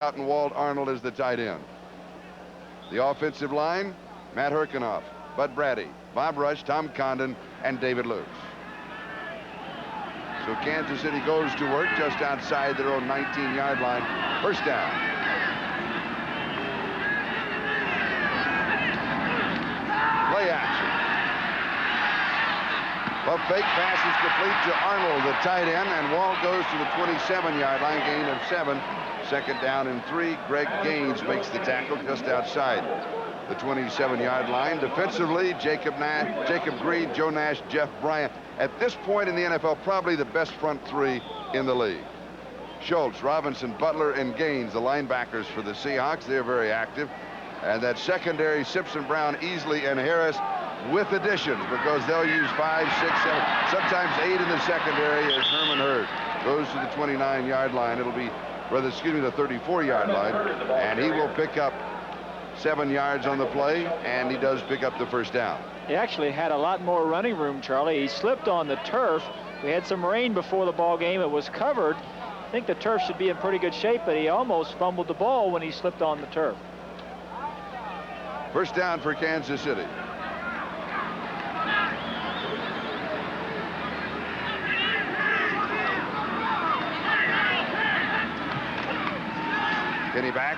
out and Walt Arnold as the tight end. The offensive line, Matt Herkenoff, Bud Braddy, Bob Rush, Tom Condon, and David Lukes. So Kansas City goes to work just outside their own 19-yard line. First down. Play action. A fake pass is complete to Arnold, the tight end, and Walt goes to the 27-yard line, gain of 7. Second down and 3. Greg Gaines makes the tackle just outside the 27-yard line. Defensively, Jacob Green, Joe Nash, Jeff Bryant. At this point in the NFL, probably the best front three in the league. Schultz, Robinson, Butler, and Gaines, the linebackers for the Seahawks. They're very active. And that secondary, Simpson, Brown, Easley, and Harris with additions, because they'll use 5, 6, 7, sometimes 8 in the secondary as Herman Hurd goes to the 29-yard line. It'll be, the 34-yard line, and he will pick up 7 yards on the play, and he does pick up the first down. He actually had a lot more running room, Charlie. He slipped on the turf. We had some rain before the ball game. It was covered. I think the turf should be in pretty good shape, but he almost fumbled the ball when he slipped on the turf. First down for Kansas City. Kenny back.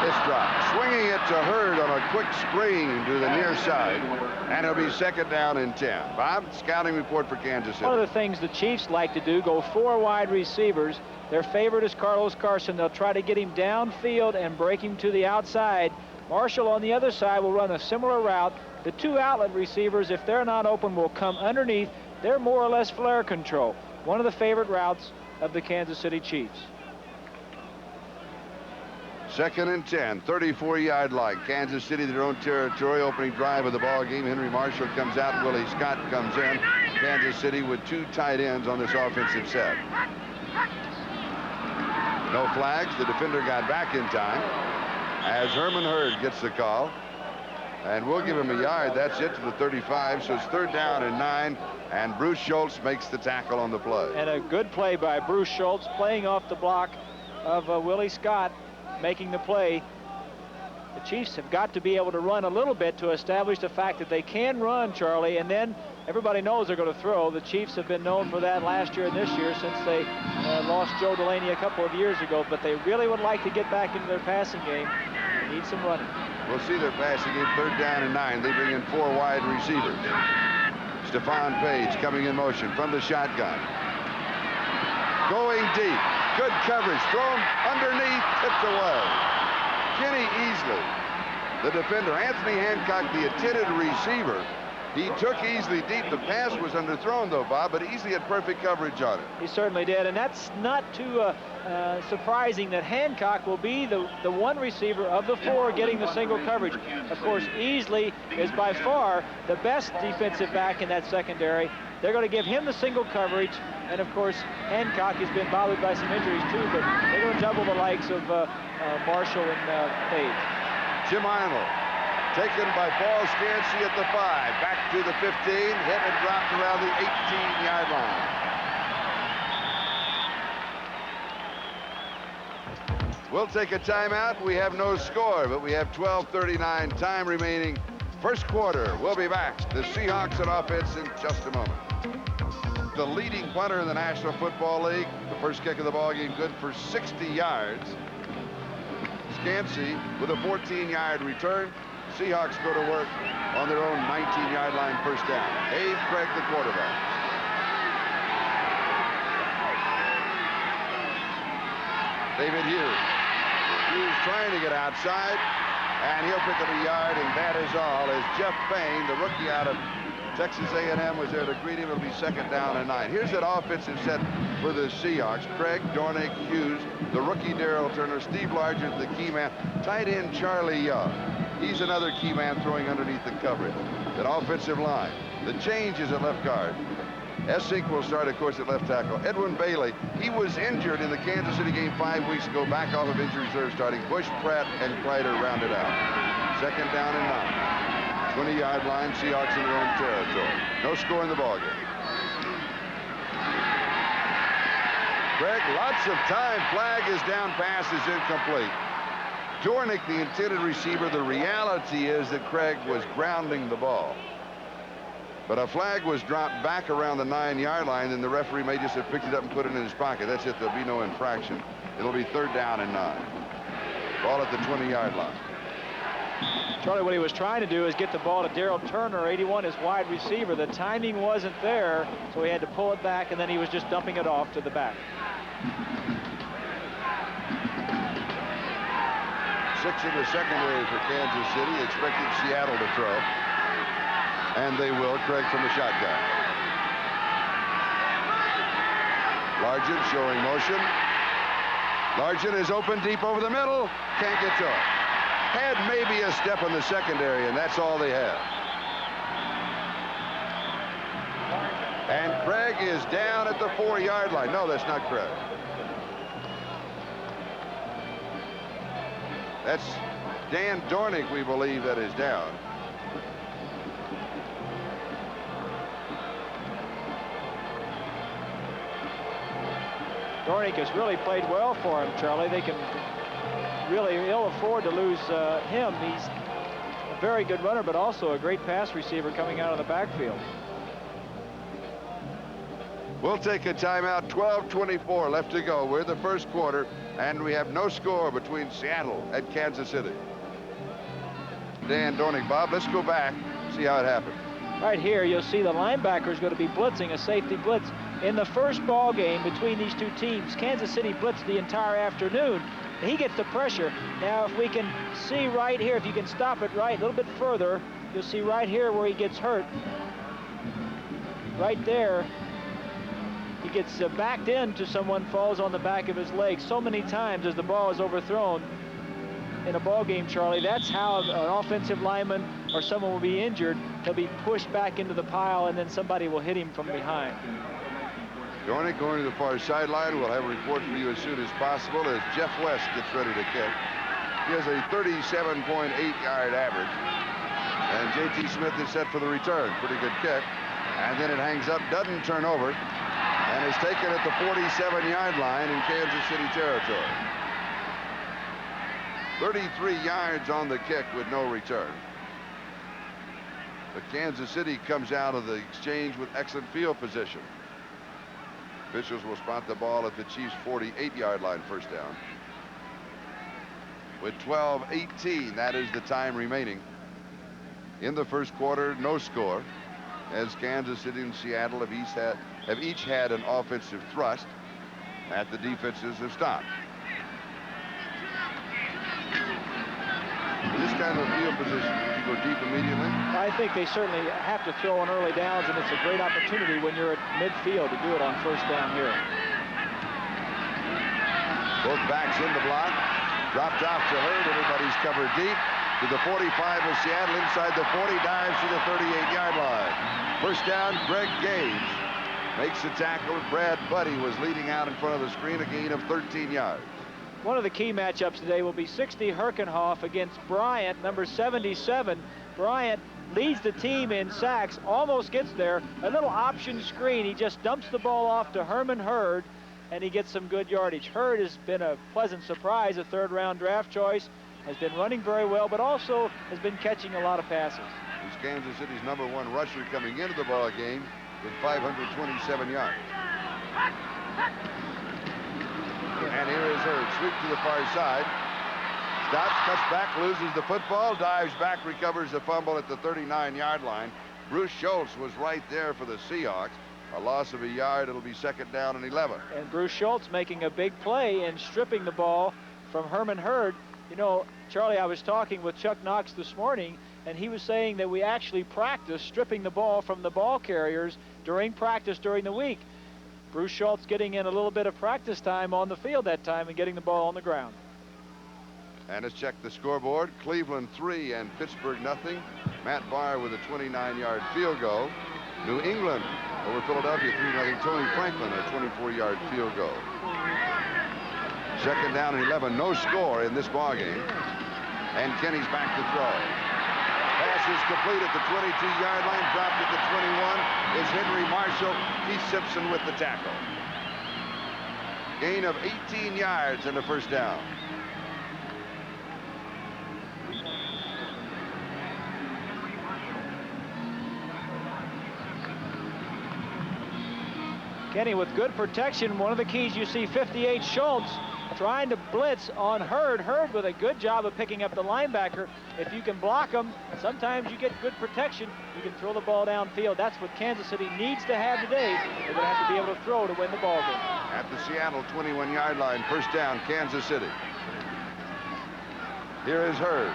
It's dropped. Swinging it to Hurd on a quick screen to the near side. And it'll be second down and 10. Bob, scouting report for Kansas City. One of the things the Chiefs like to do, go 4 wide receivers. Their favorite is Carlos Carson. They'll try to get him downfield and break him to the outside. Marshall on the other side will run a similar route. The 2 outlet receivers, if they're not open, will come underneath. They're more or less flare control. One of the favorite routes of the Kansas City Chiefs. Second and 10, 34-yard line. Kansas City, their own territory, opening drive of the ball game. Henry Marshall comes out, Willie Scott comes in. Kansas City with 2 tight ends on this offensive set. No flags. The defender got back in time as Herman Hurd gets the call. And we'll give him a yard. That's it to the 35. So it's third down and 9. And Bruce Schultz makes the tackle on the play. And a good play by Bruce Schultz, playing off the block of Willie Scott, making the play. The Chiefs have got to be able to run a little bit to establish the fact that they can run, Charlie, and then everybody knows they're going to throw. The Chiefs have been known for that last year and this year since they lost Joe Delaney a couple of years ago, but they really would like to get back into their passing game. They need some running. We'll see their passing game, third down and 9. They bring in 4 wide receivers. Stephon Page coming in motion from the shotgun. Going deep. Good coverage. Thrown underneath. Tipped away. Kenny Easley, the defender. Anthony Hancock, the intended receiver. He took Easley deep. The pass was underthrown, though, Bob, but Easley had perfect coverage on it. He certainly did, and that's not too surprising that Hancock will be the one receiver of the 4 getting the single coverage. Of course, Easley is by far the best defensive back in that secondary. They're going to give him the single coverage, and of course, Hancock has been bothered by some injuries too, but they're going to double the likes of Marshall and Page. Jim Arnold, taken by Paul Scansey at the 5, back to the 15, hit and dropped around the 18-yard line. We'll take a timeout. We have no score, but we have 12:39 time remaining. First quarter. We'll be back. The Seahawks on offense in just a moment. The leading punter in the National Football League. The first kick of the ball game good for 60 yards. Scansey with a 14-yard return. Seahawks go to work on their own 19-yard line, first down. Abe Craig, the quarterback. David Hughes. Hughes trying to get outside, and he'll pick up a yard, and that is all, as Jeff Payne, the rookie out of Texas A&M, was there to greet him. It'll be second down and 9. Here's that offensive set for the Seahawks. Craig, Dornick, Hughes, the rookie Darrell Turner, Steve Largent, the key man, tight end Charlie Young. He's another key man throwing underneath the coverage. That offensive line. The change is at left guard. Essink will start, of course, at left tackle. Edwin Bailey, he was injured in the Kansas City game 5 weeks ago, back off of injury reserve, starting. Bush, Pratt, and Kreider rounded out. Second down and 9. 20-yard line, Seahawks in their own territory. No score in the ballgame. Craig, lots of time. Flag is down. Pass is incomplete. Dornick, the intended receiver. The reality is that Craig was grounding the ball. But a flag was dropped back around the 9-yard line, and the referee may just have picked it up and put it in his pocket. That's it. There'll be no infraction. It'll be 3rd down and 9. Ball at the 20-yard line. Charlie, what he was trying to do is get the ball to Daryl Turner, 81, his wide receiver. The timing wasn't there, so he had to pull it back, and then he was just dumping it off to the back. 6 in the secondary for Kansas City. Expected Seattle to throw. And they will. Craig from the shotgun. Largent showing motion. Largent is open deep over the middle. Can't get to it. Had maybe a step in the secondary, and that's all they have. And Craig is down at the 4-yard line. No, that's not Craig. That's Dan Dornick, we believe, that is down. Dornick has really played well for him, Charlie. They can really ill afford to lose him. He's a very good runner, but also a great pass receiver coming out of the backfield. We'll take a timeout. 12:24 left to go. We're the first quarter, and we have no score between Seattle and Kansas City. Dan Dornick, Bob, let's go back, see how it happened. Right here, you'll see the linebacker is going to be blitzing, a safety blitz. In the first ball game between these two teams, Kansas City blitzed the entire afternoon. He gets the pressure. Now, if we can see right here, if you can stop it right a little bit further, you'll see right here where he gets hurt. Right there, he gets backed into someone, falls on the back of his leg so many times as the ball is overthrown in a ball game, Charlie. That's how an offensive lineman or someone will be injured. He'll be pushed back into the pile, and then somebody will hit him from behind. Dornick going to the far sideline. We'll have a report for you as soon as possible as Jeff West gets ready to kick. He has a 37.8-yard average. And J.T. Smith is set for the return. Pretty good kick. And then it hangs up, doesn't turn over, and is taken at the 47-yard line in Kansas City territory. 33 yards on the kick with no return. But Kansas City comes out of the exchange with excellent field position. Officials will spot the ball at the Chiefs' 48-yard line, first down. With 12:18, that is the time remaining. In the first quarter, no score, as Kansas City and Seattle have each had an offensive thrust that the defenses have stopped. This kind of field position, would you go deep immediately? I think they certainly have to throw on early downs, and it's a great opportunity when you're at midfield to do it on first down here. Both backs in the block. Dropped off to Hurd. Everybody's covered deep. To the 45 of Seattle, inside the 40, dives to the 38-yard line. First down, Greg Gage makes the tackle. Brad Buddy was leading out in front of the screen, a gain of 13 yards. One of the key matchups today will be 60 Herkenhoff against Bryant, number 77. Bryant leads the team in sacks, almost gets there. A little option screen. He just dumps the ball off to Herman Hurd, and he gets some good yardage. Hurd has been a pleasant surprise, a third-round draft choice, has been running very well, but also has been catching a lot of passes. He's Kansas City's #1 rusher coming into the ball game with 527 yards. And here is Hurd, sweep to the far side. Stops, cuts back, loses the football, dives back, recovers the fumble at the 39-yard line. Bruce Schultz was right there for the Seahawks. A loss of a yard, it'll be second down and 11. And Bruce Schultz making a big play and stripping the ball from Herman Hurd. You know, Charlie, I was talking with Chuck Knox this morning, and he was saying that we actually practice stripping the ball from the ball carriers during practice during the week. Bruce Schultz getting in a little bit of practice time on the field that time and getting the ball on the ground. And let's check the scoreboard. Cleveland 3 and Pittsburgh 0. Matt Barr with a 29-yard field goal. New England over Philadelphia 3-0. Tony Franklin a 24-yard field goal. Second down and 11. No score in this ball game. And Kenny's back to throw. Pass is complete at the 22-yard line. Dropped at the 21 is Henry Marshall. Keith Simpson with the tackle. Gain of 18 yards and a first down. Kenny, with good protection, one of the keys you see 58 Schultz trying to blitz on Hurd. Hurd with a good job of picking up the linebacker. If you can block him, sometimes you get good protection. You can throw the ball downfield. That's what Kansas City needs to have today. They're going to have to be able to throw to win the ball game. At the Seattle 21-yard line, first down, Kansas City. Here is Hurd.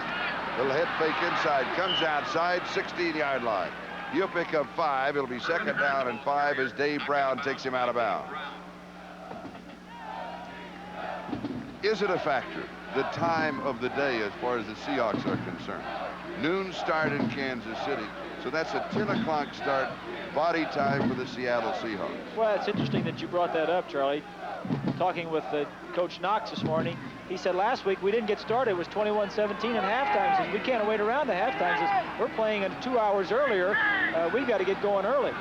Little head fake inside, comes outside, 16-yard line. He'll pick up 5. It'll be second down and 5 as Dave Brown takes him out of bounds. Is it a factor, the time of the day as far as the Seahawks are concerned? Noon start in Kansas City, so that's a 10 o'clock start, body time for the Seattle Seahawks. Well, it's interesting that you brought that up, Charlie. Talking with Coach Knox this morning, he said last week we didn't get started. It was 21-17 at halftime. He says we can't wait around the halftime. He says we're playing 2 hours earlier. We've got to get going early.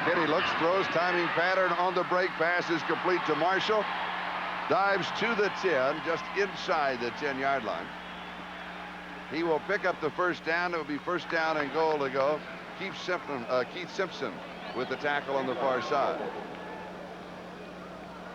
Kenny looks, throws, timing pattern on the break. Pass is complete to Marshall. Dives to the 10, just inside the 10-yard line. He will pick up the first down. It will be first down and goal to go. Keith Simpson with the tackle on the far side.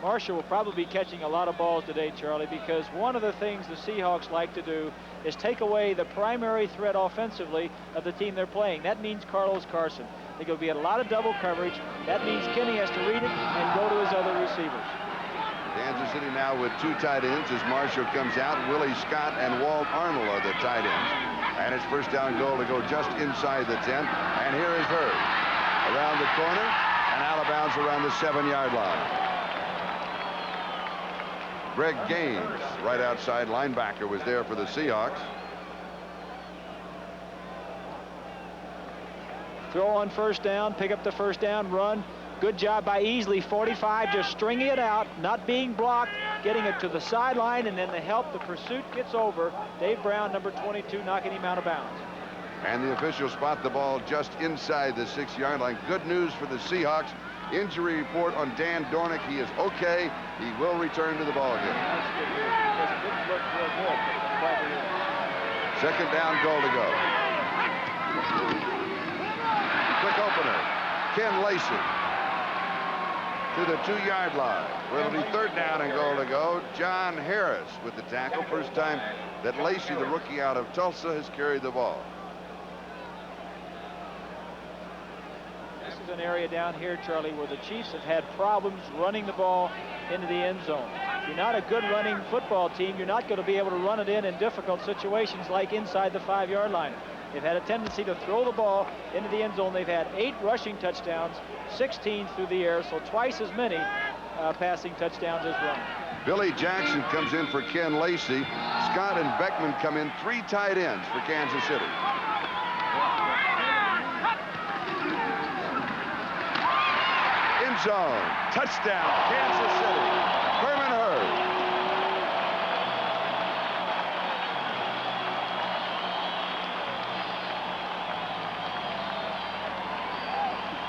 Marshall will probably be catching a lot of balls today, Charlie, because one of the things the Seahawks like to do is take away the primary threat offensively of the team they're playing. That means Carlos Carson. They're going to be at a lot of double coverage. That means Kenny has to read it and go to his other receivers. Kansas City now with 2 tight ends as Marshall comes out. Willie Scott and Walt Arnold are the tight ends. And it's first down goal to go just inside the 10. And here is Hurd around the corner and out of bounds around the 7-yard line. Greg Gaines, right outside linebacker, was there for the Seahawks. Throw on first down, pick up the first down, run. Good job by Easley, 45, just stringing it out, not being blocked, getting it to the sideline, and then the help, the pursuit gets over. Dave Brown, number 22, knocking him out of bounds. And the officials spot the ball just inside the 6-yard line. Good news for the Seahawks. Injury report on Dan Dornick. He is okay. He will return to the ball game. That's good news because it didn't look real good. Second down, goal to go. Quick opener. Ken Lacey to the 2-yard line. It'll be third down and goal to go. John Harris with the tackle. First time that Lacey, the rookie out of Tulsa, has carried the ball. This is an area down here, Charlie, where the Chiefs have had problems running the ball into the end zone. If you're not a good running football team, you're not going to be able to run it in difficult situations like inside the 5-yard line. They've had a tendency to throw the ball into the end zone. They've had 8 rushing touchdowns, 16 through the air, so twice as many passing touchdowns as running. Billy Jackson comes in for Ken Lacey. Scott and Beckman come in, 3 tight ends for Kansas City. End zone, touchdown, Kansas City. Herman Hurd.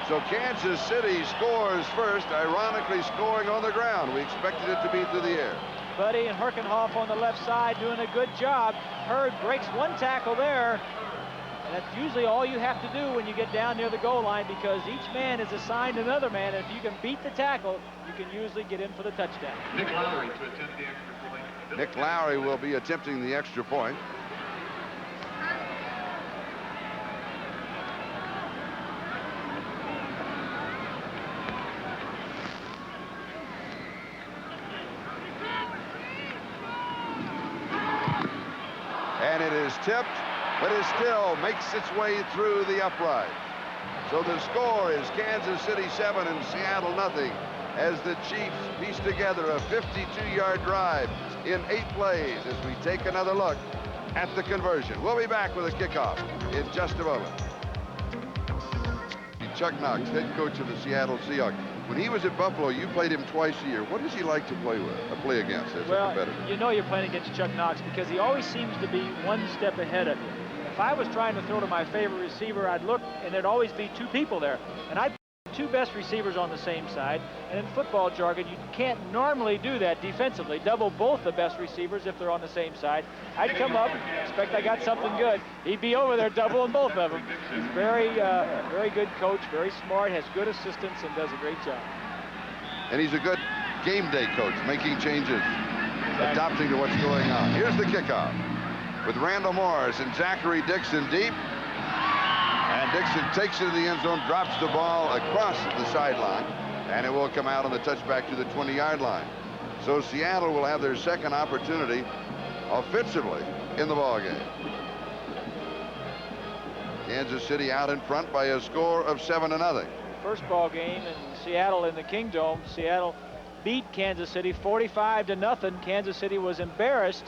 So Kansas City scores first, ironically scoring on the ground. We expected it to be through the air. Buddy and Herkenhoff on the left side doing a good job. Hurd breaks one tackle there. And that's usually all you have to do when you get down near the goal line, because each man is assigned another man. And if you can beat the tackle, you can usually get in for the touchdown. Nick Lowry to attempt the extra point. Nick Lowry will be attempting the extra point. And it is tipped, but it still makes its way through the upright. So the score is Kansas City 7 and Seattle nothing, as the Chiefs piece together a 52-yard drive in 8 plays as we take another look at the conversion. We'll be back with a kickoff in just a moment. Chuck Knox, head coach of the Seattle Seahawks. When he was at Buffalo, you played him twice a year. What does he like to play against as a competitor? You know you're playing against Chuck Knox because he always seems to be one step ahead of you. If I was trying to throw to my favorite receiver, I'd look, and there'd always be 2 people there. And I'd two best receivers on the same side, and in football jargon, you can't normally do that defensively. Double both the best receivers if they're on the same side. I'd come up, expect I got something good. He'd be over there doubling both of them. He's very good coach, very smart, has good assistants, and does a great job. And he's a good game day coach, making changes, adapting to what's going on. Here's the kickoff with Randall Morris and Zachary Dixon deep. And Dixon takes it to the end zone, drops the ball across the sideline, and it will come out on the touchback to the 20-yard line. So Seattle will have their second opportunity offensively in the ball game. Kansas City out in front by a score of 7-0. First ball game in Seattle in the Kingdome. Seattle beat Kansas City 45-0. Kansas City was embarrassed.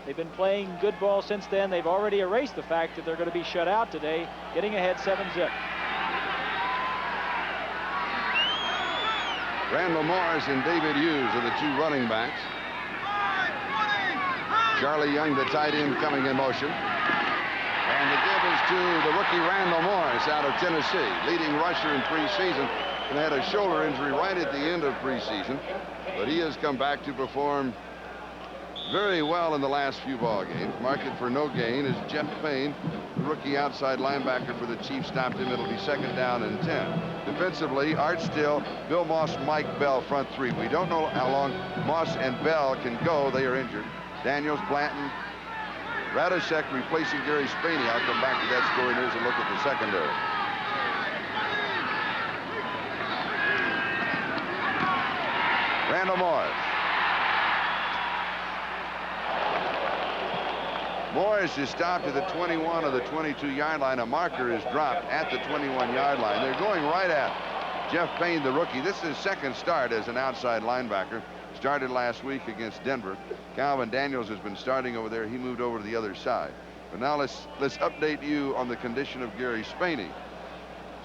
They've been playing good ball since then. They've already erased the fact that they're going to be shut out today, getting ahead 7-0. Randall Morris and David Hughes are the two running backs. Charlie Young, the tight end, coming in motion. And the give is to the rookie Randall Morris out of Tennessee, leading rusher in preseason, and had a shoulder injury right at the end of preseason. But he has come back to perform very well in the last few ball games. Marking for no gain is Jeff Payne, the rookie outside linebacker for the Chiefs, stopped him. It'll be second down and 10. Defensively, Art Still, Bill Moss, Mike Bell, front three. We don't know how long Moss and Bell can go. They are injured. Daniels, Blanton, Radosek replacing Gary Spaney. I'll come back to that score news and look at the secondary. Randall Morris. Morris is stopped at the 21 of the 22-yard line. A marker is dropped at the 21-yard line. They're going right at Jeff Payne, the rookie. This is his second start as an outside linebacker. Started last week against Denver. Calvin Daniels has been starting over there. He moved over to the other side. But now let's update you on the condition of Gary Spaney.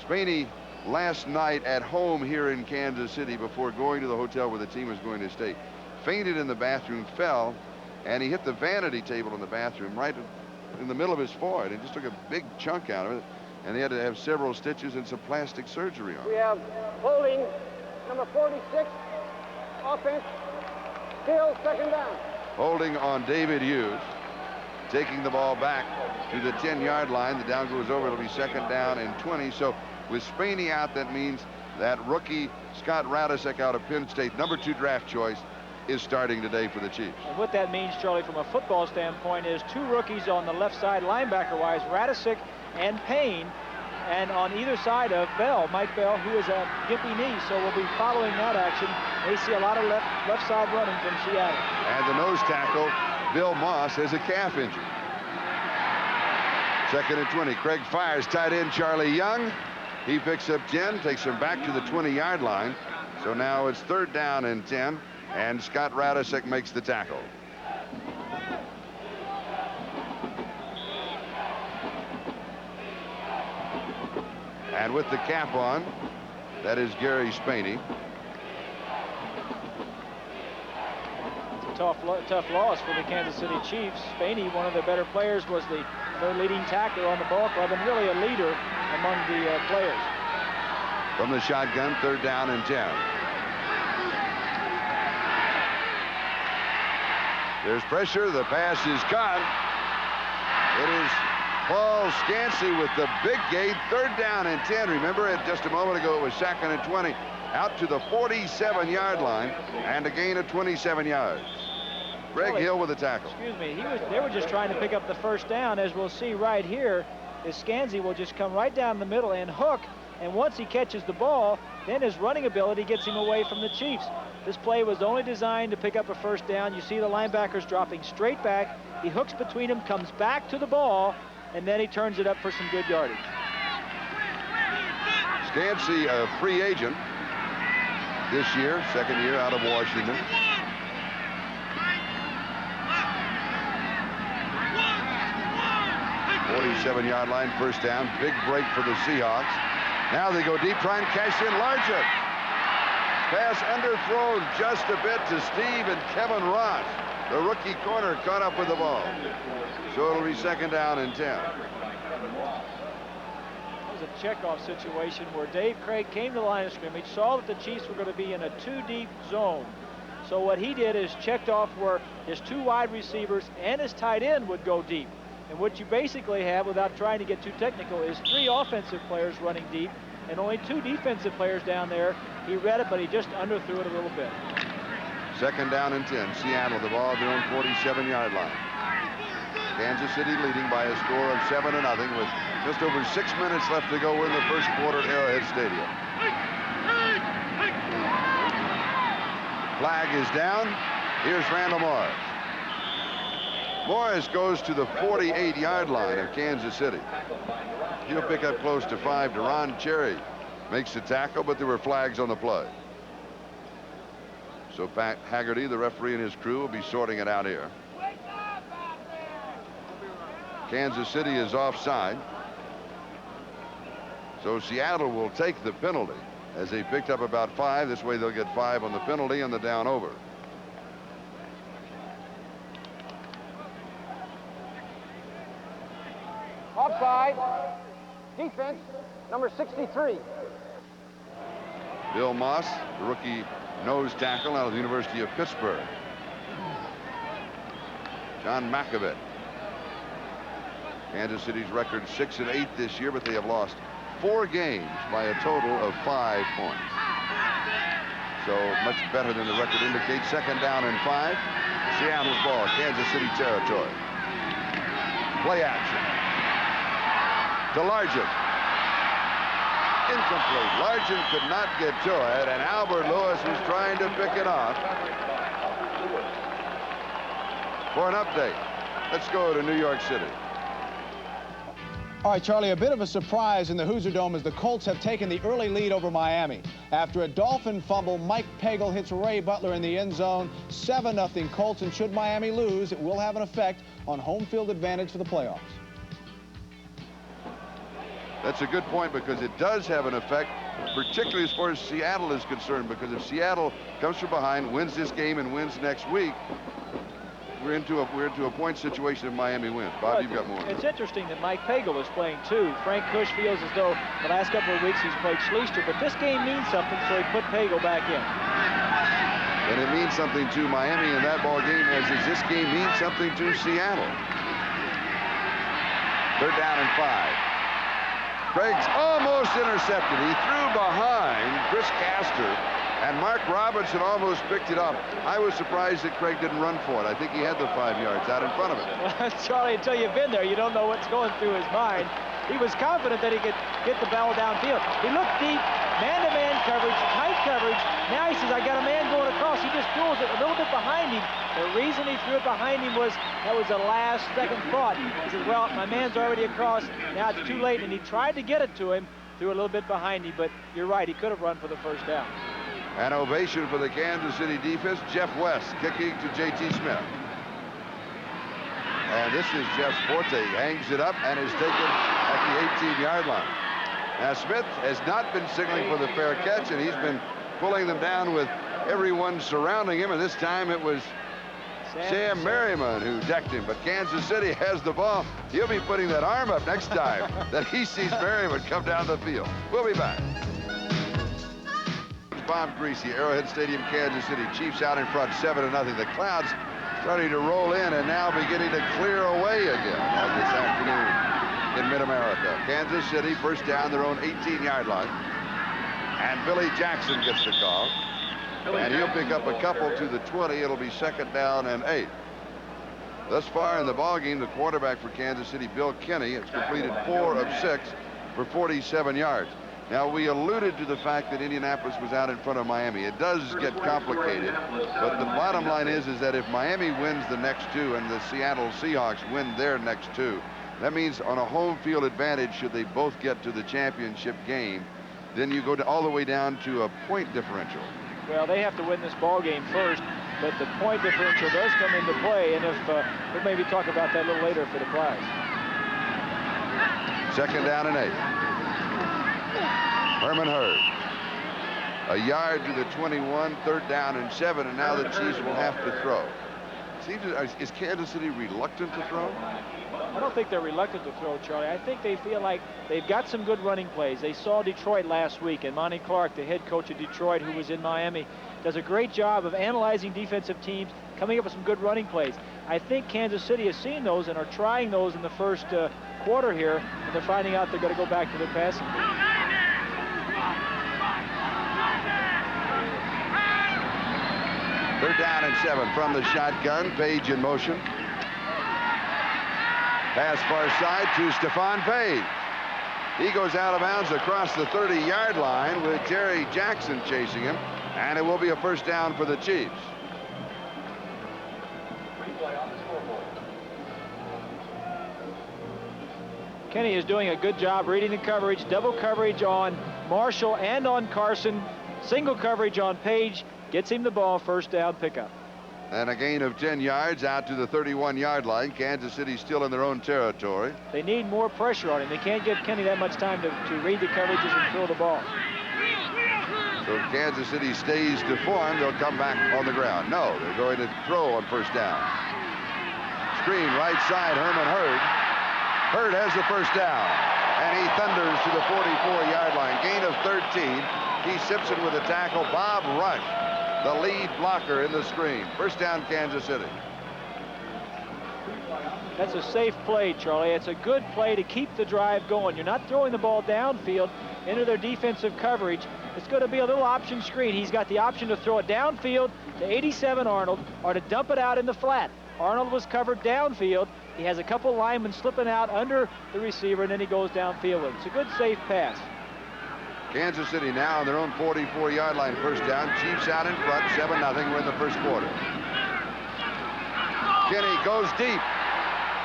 Spaney last night at home here in Kansas City before going to the hotel where the team was going to stay, fainted in the bathroom, fell, and he hit the vanity table in the bathroom right in the middle of his forehead and just took a big chunk out of it, and they had to have several stitches and some plastic surgery on it. We have holding number 46, offense, still second down. Holding on David Hughes, taking the ball back to the 10-yard line. The down goes over. It'll be second down and 20. So with Spaney out, that means that rookie Scott Radosek out of Penn State, number 2 draft choice, is starting today for the Chiefs. And what that means, Charlie, from a football standpoint, is 2 rookies on the left side linebacker-wise, Radosek and Payne, and on either side of Bell, Mike Bell, who is a gimpy knee, so we'll be following that action. They see a lot of left side running from Seattle. And the nose tackle, Bill Moss, has a calf injury. Second and 20. Craig fires, tight end Charlie Young. He picks up 10, takes him back to the 20-yard line. So now it's third down and 10. And Scott Radosek makes the tackle. And with the cap on, that is Gary Spaney. It's a tough loss for the Kansas City Chiefs. Spaney, one of their better players, was their leading tackler on the ball club and really a leader among the players. From the shotgun, third down and 10. There's pressure. The pass is caught. It is Paul Scansey with the big gain. Third down and 10. Remember, just a moment ago, it was second and 20. Out to the 47-yard line and a gain of 27 yards. Greg Hill with the tackle. Excuse me. They were just trying to pick up the first down. As we'll see right here, is Scansey will just come right down the middle and hook. And once he catches the ball, then his running ability gets him away from the Chiefs. This play was only designed to pick up a first down. You see the linebackers dropping straight back. He hooks between them, comes back to the ball, and then he turns it up for some good yardage. Scansey, a free agent this year, second year out of Washington. .47-yard line, first down. Big break for the Seahawks. Now they go deep, try and cash in larger. Pass underthrown just a bit to Steve and Kevin Ross. The rookie corner caught up with the ball. So it'll be second down and 10. It was a checkoff situation where Dave Craig came to the line of scrimmage, saw that the Chiefs were going to be in a 2-deep zone. So what he did is checked off where his 2 wide receivers and his tight end would go deep. And what you basically have, without trying to get too technical, is 3 offensive players running deep and only 2 defensive players down there. He read it, but he just underthrew it a little bit. Second down and 10. Seattle, the ball at their own 47-yard line. Kansas City leading by a score of 7-0 with just over 6 minutes left to go in the first quarter at Arrowhead Stadium. Flag is down. Here's Randall Morris. Morris goes to the 48-yard line of Kansas City. He'll pick up close to 5. Deron Cherry makes the tackle, but there were flags on the play. So Pat Haggerty, the referee, and his crew will be sorting it out here. Kansas City is offside. So Seattle will take the penalty as they picked up about 5. This way they'll get 5 on the penalty and the down over. Offside. Defense, number 63. Bill Moss, the rookie nose tackle out of the University of Pittsburgh. John Makovit. Kansas City's record 6-8 this year, but they have lost 4 games by a total of 5 points. So much better than the record indicates. Second down and 5. Seattle's ball, Kansas City territory. Play action. To Largent. Incomplete. Largent could not get to it, and Albert Lewis was trying to pick it off. For an update, let's go to New York City. All right, Charlie, a bit of a surprise in the Hoosier Dome as the Colts have taken the early lead over Miami. After a Dolphin fumble, Mike Pagel hits Ray Butler in the end zone. 7-0 Colts, and should Miami lose, it will have an effect on home field advantage for the playoffs. That's a good point, because it does have an effect, particularly as far as Seattle is concerned, because if Seattle comes from behind, wins this game, and wins next week, we're into a point situation if Miami wins. Bob, you've got more. It's interesting that Mike Pagel is playing too. Frank Kush feels as though the last couple of weeks he's played Schleister, but this game means something, so he put Pagel back in. And it means something to Miami in that ball game, as this game means something to Seattle. Third down and 5. Craig's almost intercepted. He threw behind Chris Castor, and Mark Robinson almost picked it up. I was surprised that Craig didn't run for it. I think he had the 5 yards out in front of it. Well, Charlie, until you've been there, you don't know what's going through his mind. He was confident that he could get the ball downfield. He looked deep, man-to-man coverage, tight coverage. Now he says, I got a man going across. He just throws it a little bit behind him. The reason he threw it behind him was that was a last-second thought. He said, well, my man's already across. Now it's too late. And he tried to get it to him, threw a little bit behind him. But you're right, he could have run for the first down. An ovation for the Kansas City defense. Jeff West kicking to J.T. Smith. And this is Jeff's forte. He hangs it up and is taken at the 18-yard line. Now, Smith has not been signaling for the fair catch, and he's been pulling them down with everyone surrounding him. And this time it was Sam Merriman who decked him. But Kansas City has the ball. He'll be putting that arm up next time that he sees Merriman come down the field. We'll be back. Bob Greasy, Arrowhead Stadium, Kansas City. Chiefs out in front, 7-0. The clouds starting to roll in and now beginning to clear away again this afternoon in Mid-America. Kansas City first down their own 18-yard line. And Billy Jackson gets the call. And he'll pick up a couple to the 20. It'll be second down and 8. Thus far in the ballgame, the quarterback for Kansas City, Bill Kinney, has completed 4 of 6 for 47 yards. Now, we alluded to the fact that Indianapolis was out in front of Miami. It does get complicated, but the bottom line is that if Miami wins the next 2 and the Seattle Seahawks win their next 2, that means on a home field advantage, should they both get to the championship game, then you go all the way down to a point differential. Well, they have to win this ball game first, but the point differential does come into play, and if we'll maybe talk about that a little later for the prize. Second down and 8. Herman Hurd. A yard to the 21, third down and 7, and now the Chiefs will have to throw. Is Kansas City reluctant to throw? I don't think they're reluctant to throw, Charlie. I think they feel like they've got some good running plays. They saw Detroit last week, and Monty Clark, the head coach of Detroit, who was in Miami, does a great job of analyzing defensive teams, coming up with some good running plays. I think Kansas City has seen those and are trying those in the first quarter here, and they're finding out they're going to go back to their passing game. They're down and 7 from the shotgun. Page in motion. Pass far side to Stephon Page. He goes out of bounds across the 30-yard line with Terry Jackson chasing him, and it will be a first down for the Chiefs. Kenny is doing a good job reading the coverage. Double coverage on Marshall and on Carson. Single coverage on Page. Gets him the ball, first down pickup. And a gain of 10 yards out to the 31-yard line. Kansas City still in their own territory. They need more pressure on him. They can't give Kenny that much time to read the coverages and throw the ball. So if Kansas City stays to form, they'll come back on the ground. No, they're going to throw on first down. Screen right side, Herman Hurd. Hurd has the first down, and he thunders to the 44-yard line. Gain of 13. Keith Simpson with a tackle. Bob Rush, the lead blocker in the screen. First down, Kansas City. That's a safe play, Charlie. It's a good play to keep the drive going. You're not throwing the ball downfield into their defensive coverage. It's going to be a little option screen. He's got the option to throw it downfield to 87 Arnold or to dump it out in the flat. Arnold was covered downfield. He has a couple linemen slipping out under the receiver, and then he goes downfield with it. It's a good, safe pass. Kansas City now on their own 44-yard line, first down. Chiefs out in front, 7-0. We're in the first quarter. Kenny goes deep,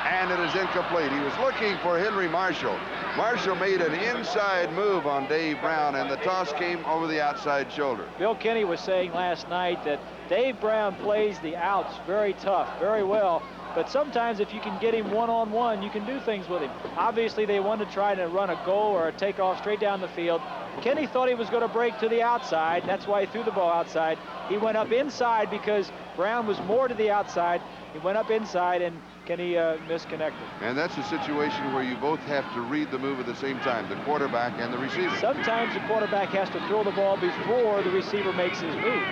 and it is incomplete. He was looking for Henry Marshall. Marshall made an inside move on Dave Brown, and the toss came over the outside shoulder. Bill Kenny was saying last night that Dave Brown plays the outs very tough, very well. But sometimes if you can get him one-on-one, you can do things with him. Obviously, they wanted to try to run a goal or a takeoff straight down the field. Kenny thought he was going to break to the outside. That's why he threw the ball outside. He went up inside because Brown was more to the outside. He went up inside, and Kenny misconnected. And that's a situation where you both have to read the move at the same time, the quarterback and the receiver. Sometimes the quarterback has to throw the ball before the receiver makes his move.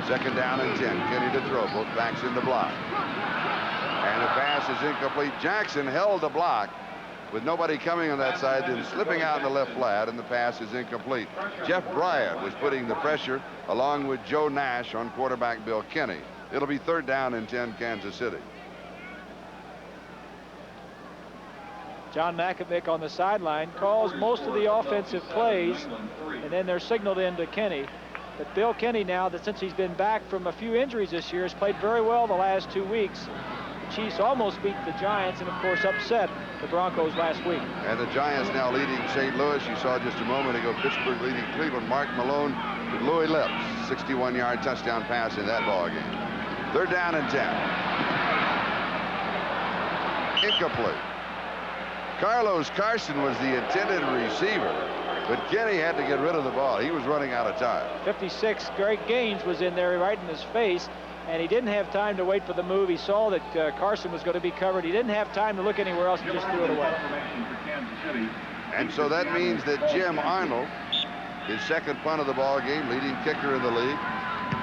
Second down and 10. Kenny to throw. Both backs in the block. And the pass is incomplete. Jackson held the block with nobody coming on that side, then slipping out in the left flat, and the pass is incomplete. Jeff Bryant was putting the pressure along with Joe Nash on quarterback Bill Kenny. It'll be third down and 10, Kansas City. John Makovic on the sideline calls most of the offensive plays, and then they're signaled in to Kenny. But Bill Kenny now, that since he's been back from a few injuries this year, has played very well the last 2 weeks. The Chiefs almost beat the Giants and, of course, upset the Broncos last week. And the Giants now leading St. Louis. You saw just a moment ago Pittsburgh leading Cleveland. Mark Malone with Louis Lips. 61-yard touchdown pass in that ball game. Third down and 10. Incomplete. Carlos Carson was the intended receiver, but Kenny had to get rid of the ball. He was running out of time. 56, Greg Gaines was in there right in his face, and he didn't have time to wait for the move. He saw that Carson was going to be covered. He didn't have time to look anywhere else and just threw it away. And so that means that Jim Arnold, his second punt of the ball game, leading kicker in the league.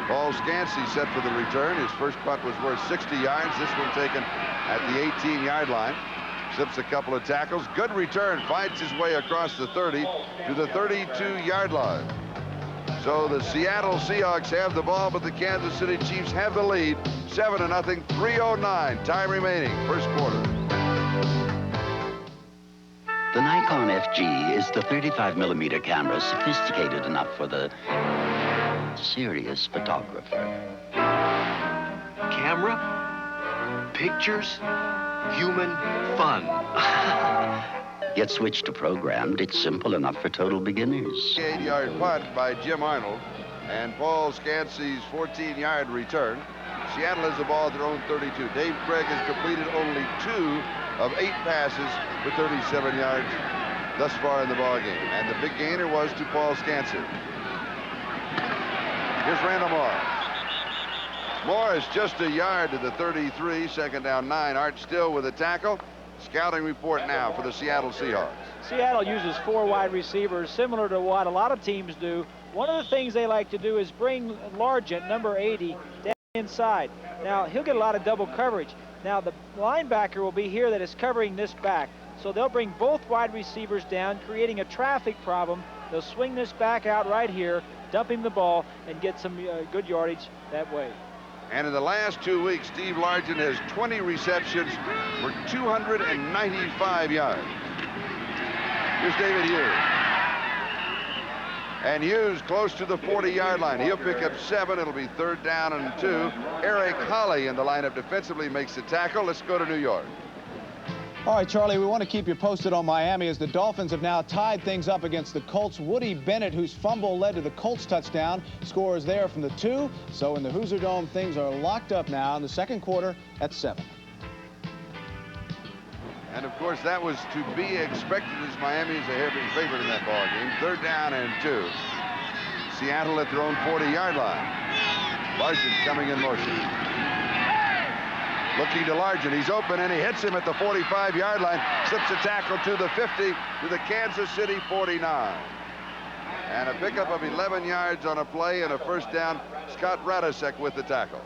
Paul Scansey set for the return. His first punt was worth 60 yards. This one taken at the 18-yard line. Slips a couple of tackles. Good return. Fights his way across the 30 to the 32-yard line. So the Seattle Seahawks have the ball, but the Kansas City Chiefs have the lead. 7-0, 3:09. Time remaining. First quarter. The Nikon FG is the 35mm camera sophisticated enough for the serious photographer. Camera, pictures, human fun. Get switched to programmed, it's simple enough for total beginners. 8-yard punt by Jim Arnold and Paul Scansey's 14-yard return. Seattle has the ball at their own 32. Dave Craig has completed only 2 of 8 passes for 37 yards thus far in the ball game. And the big gainer was to Paul Scansey. Here's Randall Moore. Morris just a yard to the 33, second down 9. Art Still with a tackle. Scouting report now for the Seattle Seahawks. Seattle uses 4 wide receivers, similar to what a lot of teams do. One of the things they like to do is bring Largent, number 80, down inside. Now, he'll get a lot of double coverage. Now, the linebacker will be here that is covering this back. So they'll bring both wide receivers down, creating a traffic problem. They'll swing this back out right here, dump him the ball, and get some good yardage that way. And in the last 2 weeks, Steve Largent has 20 receptions for 295 yards. Here's David Hughes. And Hughes close to the 40-yard line. He'll pick up 7. It'll be 3rd down and 2. Eric Holly in the lineup defensively makes the tackle. Let's go to New York. All right, Charlie, we want to keep you posted on Miami as the Dolphins have now tied things up against the Colts. Woody Bennett, whose fumble led to the Colts touchdown, scores there from the 2. So in the Hoosier Dome, things are locked up now in the second quarter at 7. And of course, that was to be expected as Miami is a heavy favorite in that ball game. 3rd down and 2. Seattle at their own 40-yard line. Largent coming in motion. Looking to Largent. He's open and he hits him at the 45-yard line. Slips a tackle to the 50 to the Kansas City 49. And a pickup of 11 yards on a play and a 1st down. Scott Radisek with the tackle.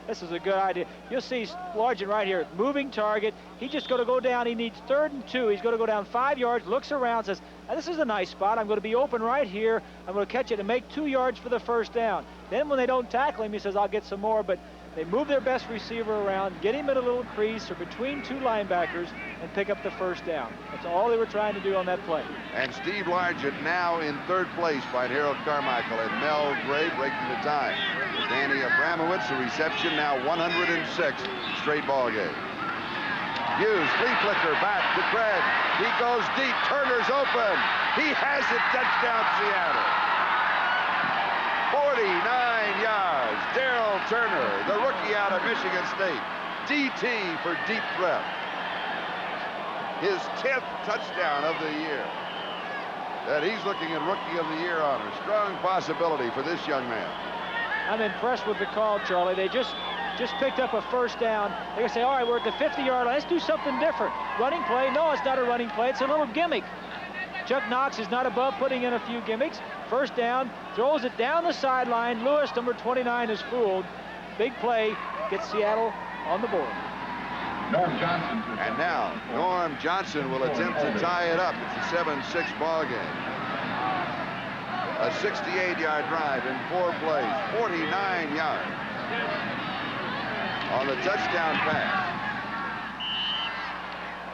This is a good idea. You'll see Largent right here, moving target. He's just going to go down. He needs 3rd and 2. He's going to go down 5 yards, looks around, says, this is a nice spot. I'm going to be open right here. I'm going to catch it and make 2 yards for the 1st down. Then when they don't tackle him, he says, I'll get some more. But they move their best receiver around, get him in a little crease or between 2 linebackers, and pick up the 1st down. That's all they were trying to do on that play. And Steve Largent now in 3rd place behind Harold Carmichael and Mel Gray breaking the tie. Danny Abramowitz, a reception, now 106 straight ball game. Hughes, flea flicker, back to Craig. He goes deep, Turner's open. He has it, touchdown Seattle. 49 yards, Darrell Turner, the rookie out of Michigan State. DT for deep threat. His 10th touchdown of the year. And he's looking at Rookie of the Year honor. Strong possibility for this young man. I'm impressed with the call, Charlie. They just picked up a 1st down. They're going to say, all right, we're at the 50-yard line. Let's do something different. Running play? No, it's not a running play. It's a little gimmick. Chuck Knox is not above putting in a few gimmicks. 1st down, throws it down the sideline. Lewis, number 29, is fooled. Big play, gets Seattle on the board. Norm Johnson. And now, Norm Johnson will attempt to tie it up. It's a 7-6 ball game. A 68-yard drive in 4 plays, 49 yards on the touchdown pass.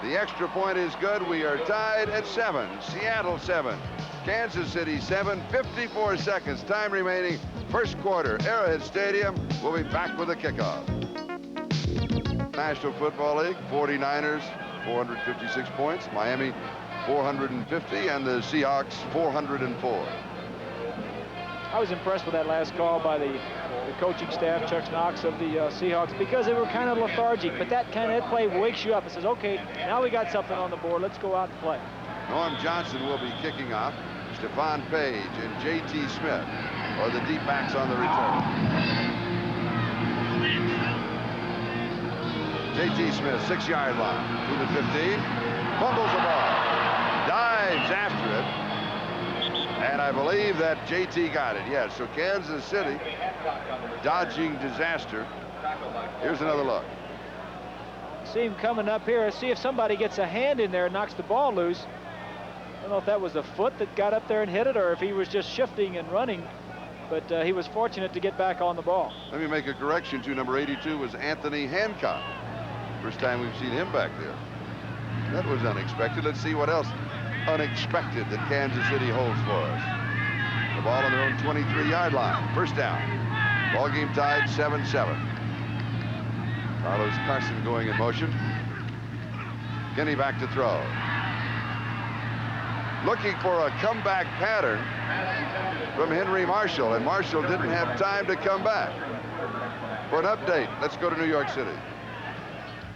The extra point is good. We are tied at 7. Seattle 7. Kansas City 7. 54 seconds. Time remaining. 1st quarter. Arrowhead Stadium. We'll be back with a kickoff. National Football League. 49ers 456 points. Miami 450. And the Seahawks 404. I was impressed with that last call by the coaching staff, Chuck Knox of the Seahawks, because they were kind of lethargic. But that play wakes you up and says, okay, now we got something on the board. Let's go out and play. Norm Johnson will be kicking off. Stephon Page and J.T. Smith are the deep backs on the return. J.T. Smith, 6-yard line to the 15. Fumbles the ball. Dives after it. And I believe that J.T. got it. Yes, so Kansas City dodging disaster. Here's another look. See him coming up here. See if somebody gets a hand in there and knocks the ball loose. I don't know if that was the foot that got up there and hit it or if he was just shifting and running. But he was fortunate to get back on the ball. Let me make a correction, too. Number 82 was Anthony Hancock. First time we've seen him back there. That was unexpected. Let's see what else unexpected that Kansas City holds for us. The ball on their own 23-yard line. 1st down. Ball game tied 7-7. Carlos Carson going in motion. Kenny back to throw. Looking for a comeback pattern from Henry Marshall, and Marshall didn't have time to come back. For an update, let's go to New York City.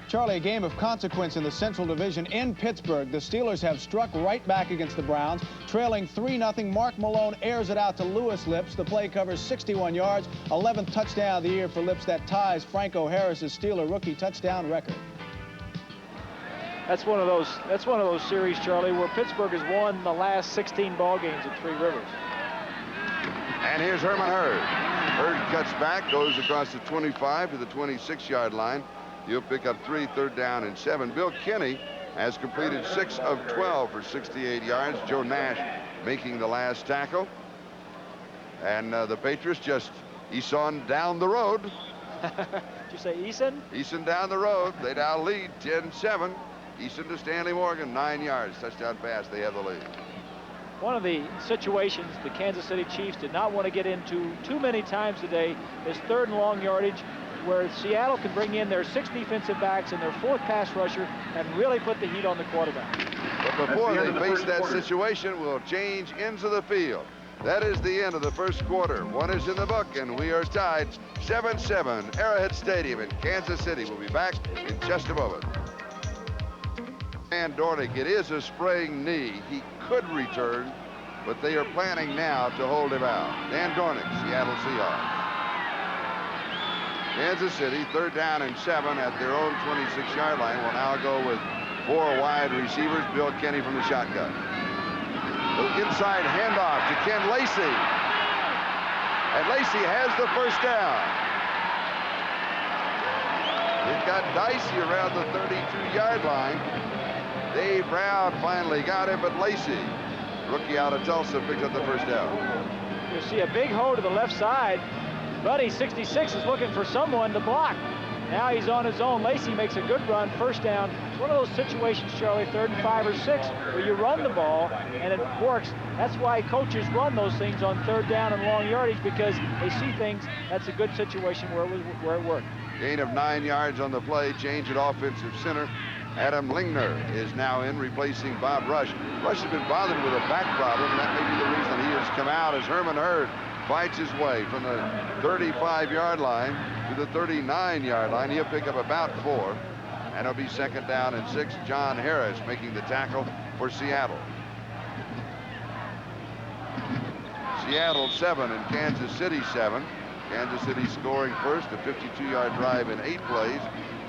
Charlie, a game of consequence in the Central Division in Pittsburgh. The Steelers have struck right back against the Browns, trailing 3-0. Mark Malone airs it out to Lewis Lips. The play covers 61 yards, 11th touchdown of the year for Lips. That ties Franco Harris's Steeler rookie touchdown record. That's one of those series, Charlie, where Pittsburgh has won the last 16 ball games at Three Rivers. And here's Herman Hurd. Hurd cuts back, goes across the 25 to the 26-yard line. He'll pick up 3, 3rd down and 7. Bill Kenny has completed 6 of 12 for 68 yards. Joe Nash making the last tackle. And the Patriots just Eason down the road. Did you say Eason? Eason down the road. They now lead 10-7. Eason to Stanley Morgan, 9 yards. Touchdown pass. They have the lead. One of the situations the Kansas City Chiefs did not want to get into too many times today is 3rd and long yardage, where Seattle can bring in their 6 defensive backs and their 4th pass rusher and really put the heat on the quarterback. But before they face that situation, we'll change ends of the field. That is the end of the first quarter. 1 is in the book, and we are tied 7-7. Arrowhead Stadium in Kansas City. We'll be back in just a moment. Dan Dornick, it is a sprained knee. He could return, but they are planning now to hold him out. Dan Dornick, Seattle Seahawks. Kansas City, 3rd down and 7 at their own 26-yard line, will now go with 4 wide receivers. Bill Kenny from the shotgun. Little inside handoff to Ken Lacey. And Lacey has the 1st down. It got dicey around the 32-yard line. Dave Brown finally got him, but Lacey, rookie out of Tulsa, picked up the 1st down. You see a big hole to the left side. Buddy 66 is looking for someone to block. Now he's on his own. Lacey makes a good run, 1st down. It's one of those situations, Charlie, 3rd and 5 or 6, where you run the ball and it works. That's why coaches run those things on 3rd down and long yardage, because they see things. That's a good situation where it worked. Gain of 9 yards on the play. Change at offensive center. Adam Lingner is now in, replacing Bob Rush. Rush has been bothered with a back problem, and that may be the reason he has come out as Herman Hurd fights his way from the 35-yard line to the 39-yard line. He'll pick up about 4, and it'll be 2nd down and 6. John Harris making the tackle for Seattle. Seattle 7 and Kansas City 7. Kansas City scoring first, a 52-yard drive in 8 plays.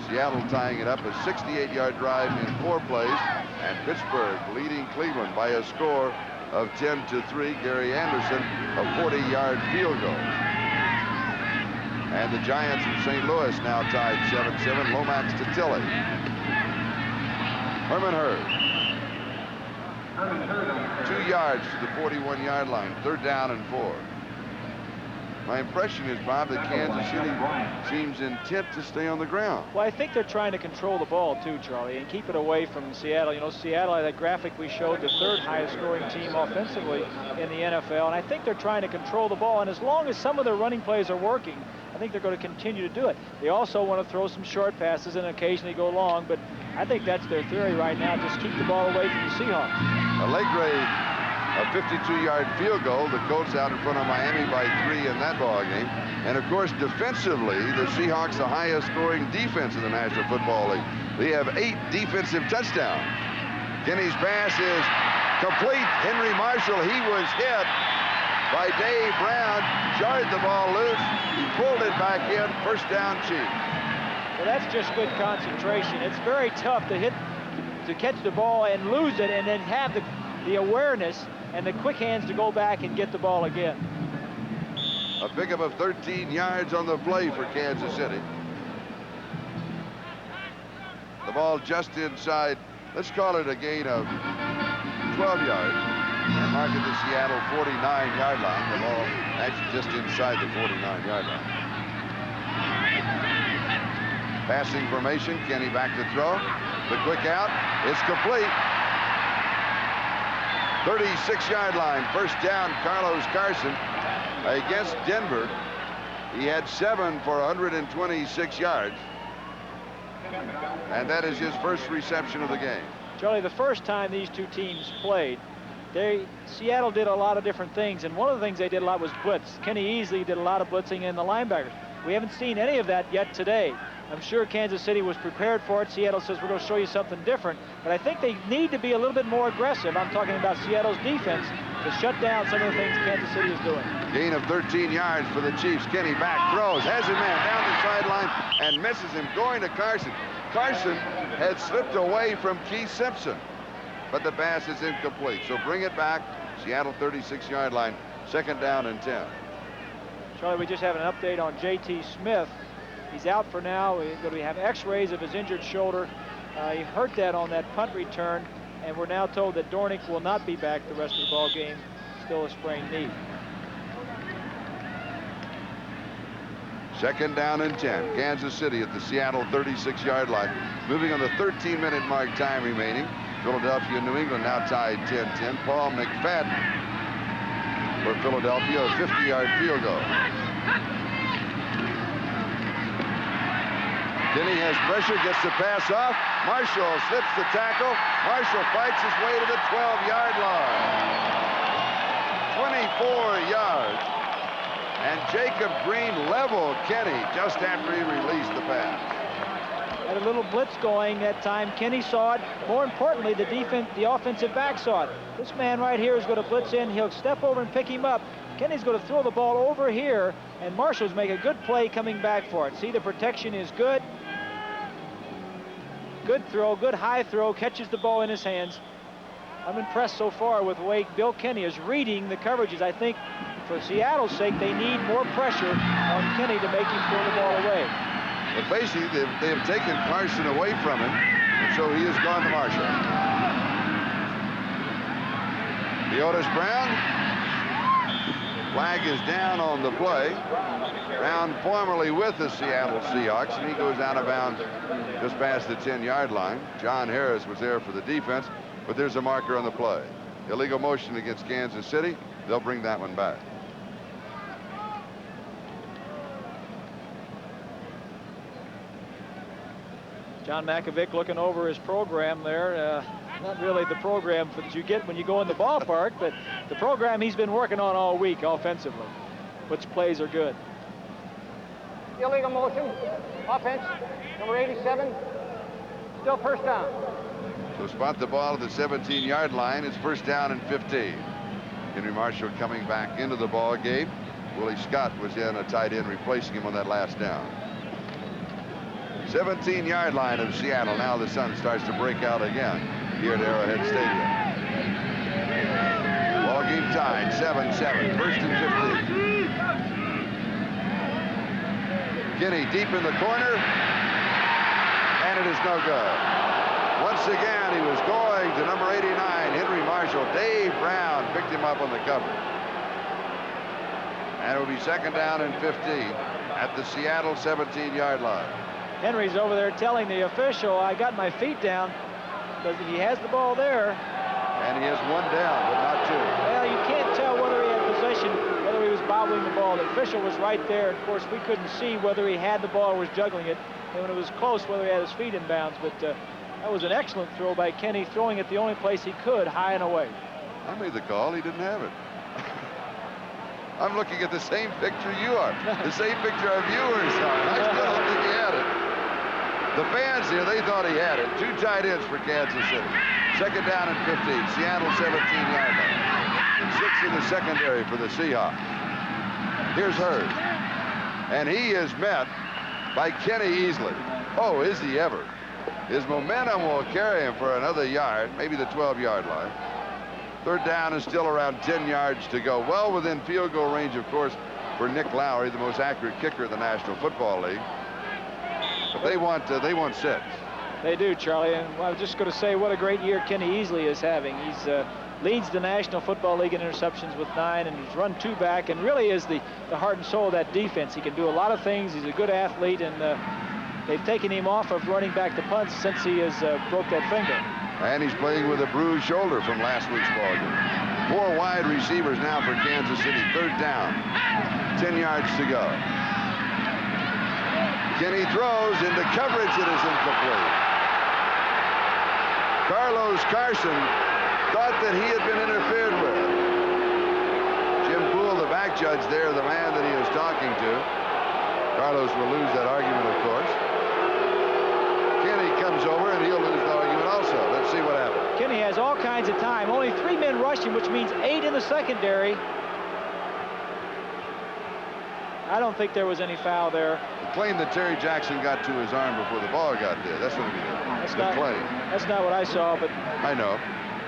Seattle tying it up, a 68-yard drive in 4 plays, and Pittsburgh leading Cleveland by a score of 10-3. Gary Anderson, a 40-yard field goal. And the Giants of St. Louis now tied 7-7. Lomax to Tilley. Herman Hurd. 2 yards to the 41-yard line, 3rd down and 4. My impression is, Bob, that Kansas City seems intent to stay on the ground. Well, I think they're trying to control the ball, too, Charlie, and keep it away from Seattle. You know, Seattle, that graphic we showed, the 3rd highest scoring team offensively in the NFL, and I think they're trying to control the ball, and as long as some of their running plays are working, I think they're going to continue to do it. They also want to throw some short passes and occasionally go long, but I think that's their theory right now, just keep the ball away from the Seahawks. Allegre, a 52-yard field goal. The Colts out in front of Miami by 3 in that ball game. And of course, defensively, the Seahawks, the highest scoring defense in the National Football League. They have 8 defensive touchdowns. Kenny's pass is complete. Henry Marshall, he was hit by Dave Brown, jarred the ball loose. He pulled it back in. 1st down, Chiefs. Well, that's just good concentration. It's very tough to catch the ball and lose it, and then have the awareness and the quick hands to go back and get the ball again. A pickup of 13 yards on the play for Kansas City. The ball just inside, let's call it a gain of 12 yards. And mark at the Seattle 49-yard line. The ball actually just inside the 49-yard line. Passing formation, Kenny back to throw. The quick out, it's complete. 36-yard line, 1st down, Carlos Carson against Denver. He had 7 for 126 yards. And that is his first reception of the game. Charlie, the first time these two teams played, Seattle did a lot of different things, and one of the things they did a lot was blitz. Kenny Easley did a lot of blitzing in the linebackers. We haven't seen any of that yet today. I'm sure Kansas City was prepared for it. Seattle says, we're going to show you something different. But I think they need to be a little bit more aggressive. I'm talking about Seattle's defense to shut down some of the things Kansas City is doing. Gain of 13 yards for the Chiefs. Kenny back, throws, has a man down the sideline, and misses him, going to Carson. Carson had slipped away from Keith Simpson, but the pass is incomplete. So bring it back. Seattle 36-yard line, 2nd down and 10. Charlie, we just have an update on J.T. Smith. He's out for now. We're going to have x-rays of his injured shoulder. He hurt that on that punt return, and we're now told that Dornick will not be back the rest of the ball game. Still a sprained knee. 2nd down and 10. Kansas City at the Seattle 36-yard line. Moving on the 13-minute mark, time remaining. Philadelphia and New England now tied 10-10. Paul McFadden for Philadelphia, a 50-yard field goal. Kenny has pressure, gets the pass off. Marshall slips the tackle. Marshall fights his way to the 12-yard line. 24 yards. And Jacob Green leveled Kenny just after he released the pass. Had a little blitz going that time. Kenny saw it. More importantly, the offensive back saw it. This man right here is going to blitz in. He'll step over and pick him up. Kenny's going to throw the ball over here, and Marshall's make a good play coming back for it. See, the protection is good. Good throw, good high throw, catches the ball in his hands. I'm impressed so far with the way Bill Kenny is reading the coverages. I think for Seattle's sake, they need more pressure on Kenny to make him throw the ball away. But basically, they have taken Carson away from him, and so he has gone to Marshall. Leotis Brown. Flag is down on the play. Brown formerly with the Seattle Seahawks, and he goes out of bounds just past the 10-yard line. John Harris was there for the defense, but there's a marker on the play. Illegal motion against Kansas City. They'll bring that one back. John Makovic looking over his program there. Not really the program that you get when you go in the ballpark, but the program he's been working on all week offensively. Which plays are good. Illegal motion. Offense. Number 87. Still 1st down. So spot the ball at the 17-yard line. It's 1st down and 15. Henry Marshall coming back into the ball game. Willie Scott was in a tight end replacing him on that last down. 17-yard line of Seattle. Now the sun starts to break out again here at Arrowhead Stadium. Ball game tied, 7-7, 1st and 15. Kenny deep in the corner, and it is no good. Once again, he was going to number 89, Henry Marshall. Dave Brown picked him up on the cover. And it will be 2nd down and 15 at the Seattle 17-yard line. Henry's over there telling the official, I got my feet down, because he has the ball there. And he has 1 down, but not 2. Well, you can't tell whether he had possession, whether he was bobbling the ball. The official was right there. Of course, we couldn't see whether he had the ball or was juggling it. And when it was close, whether he had his feet in bounds. But that was an excellent throw by Kenny, throwing it the only place he could, high and away. I made the call. He didn't have it. I'm looking at the same picture you are. The same picture our viewers are. I still don't think he had it. The fans here, they thought he had it. 2 tight ends for Kansas City. 2nd down and 15. Seattle 17-yard line. 6 in the secondary for the Seahawks. Here's Hurd. And he is met by Kenny easily. Oh, is he ever. His momentum will carry him for another yard, maybe the 12-yard line. 3rd down is still around 10 yards to go. Well within field goal range, of course, for Nick Lowry, the most accurate kicker in the National Football League. But they want 6. They do, Charlie. And I was just going to say what a great year Kenny Easley is having. He's leads the National Football League in interceptions with 9, and he's run 2 back, and really is the heart and soul of that defense. He can do a lot of things. He's a good athlete, and they've taken him off of running back the punts since he has broke that finger. And he's playing with a bruised shoulder from last week's ball game. 4 wide receivers now for Kansas City. 3rd down. 10 yards to go. Kenny throws into coverage. It is incomplete. Carlos Carson thought that he had been interfered with. Jim Poole, the back judge there, the man that he is talking to. Carlos will lose that argument, of course. game's over, and he'll lose the argument also. Let's see what happens. Kenny has all kinds of time. Only 3 men rushing, which means 8 in the secondary. I don't think there was any foul there. The claim that Terry Jackson got to his arm before the ball got there. That's what it is. The claim. That's not what I saw, but I know.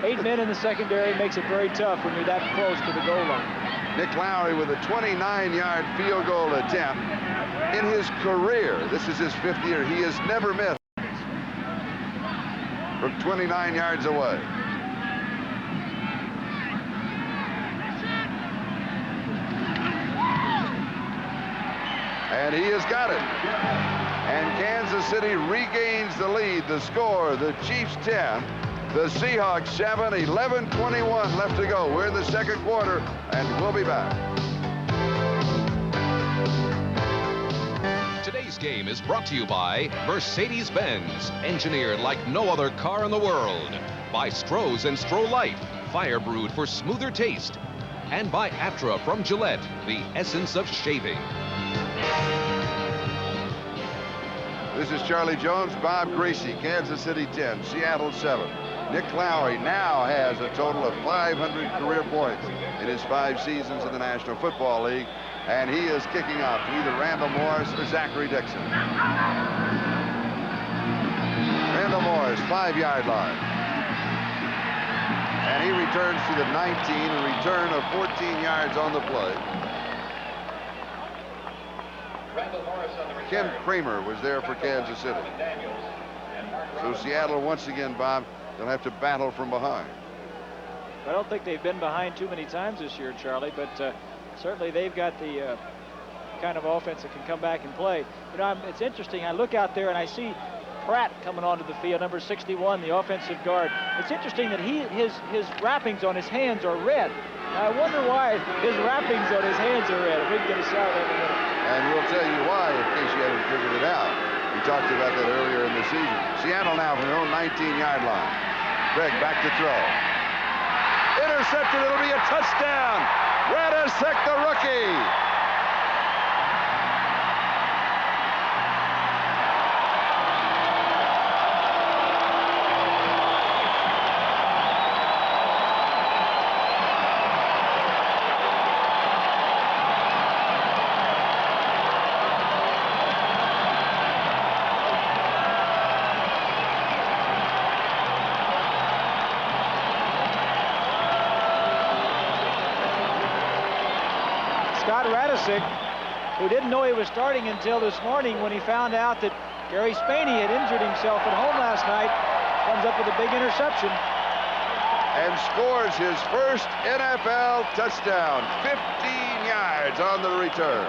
8 men in the secondary makes it very tough when you're that close to the goal line. Nick Lowry with a 29-yard field goal attempt. In his career, this is his 5th year, he has never missed from 29 yards away. And he has got it. And Kansas City regains the lead. The score, the Chiefs 10, the Seahawks 7, 11:21 left to go. We're in the second quarter, and we'll be back. Today's game is brought to you by Mercedes-Benz, engineered like no other car in the world. By Stroh's and Stroh Light, fire brewed for smoother taste. And by Atra from Gillette, the essence of shaving. This is Charlie Jones, Bob Greasy, Kansas City 10, Seattle 7. Nick Lowry now has a total of 500 career points in his 5 seasons in the National Football League, and he is kicking off to either Randall Morris or Zachary Dixon. Randall Morris, 5-yard line. And he returns to the 19, a return of 14 yards on the play. Ken Kramer was there for Kansas City. So Seattle once again, Bob, they'll have to battle from behind. I don't think they've been behind too many times this year, Charlie, but certainly they've got the kind of offense that can come back and play. You know, it's interesting. I look out there and I see Pratt coming onto the field, number 61, the offensive guard. It's interesting that his wrappings on his hands are red. Now, I wonder why his wrappings on his hands are red. We can get a shot at it in a minute. And we'll tell you why in case you haven't figured it out. We talked about that earlier in the season. Seattle now from their own 19-yard line. Greg back to throw. Intercepted. It'll be a touchdown. Radisek, the rookie. Who didn't know he was starting until this morning when he found out that Gary Spaney had injured himself at home last night, comes up with a big interception. And scores his first NFL touchdown, 15 yards on the return.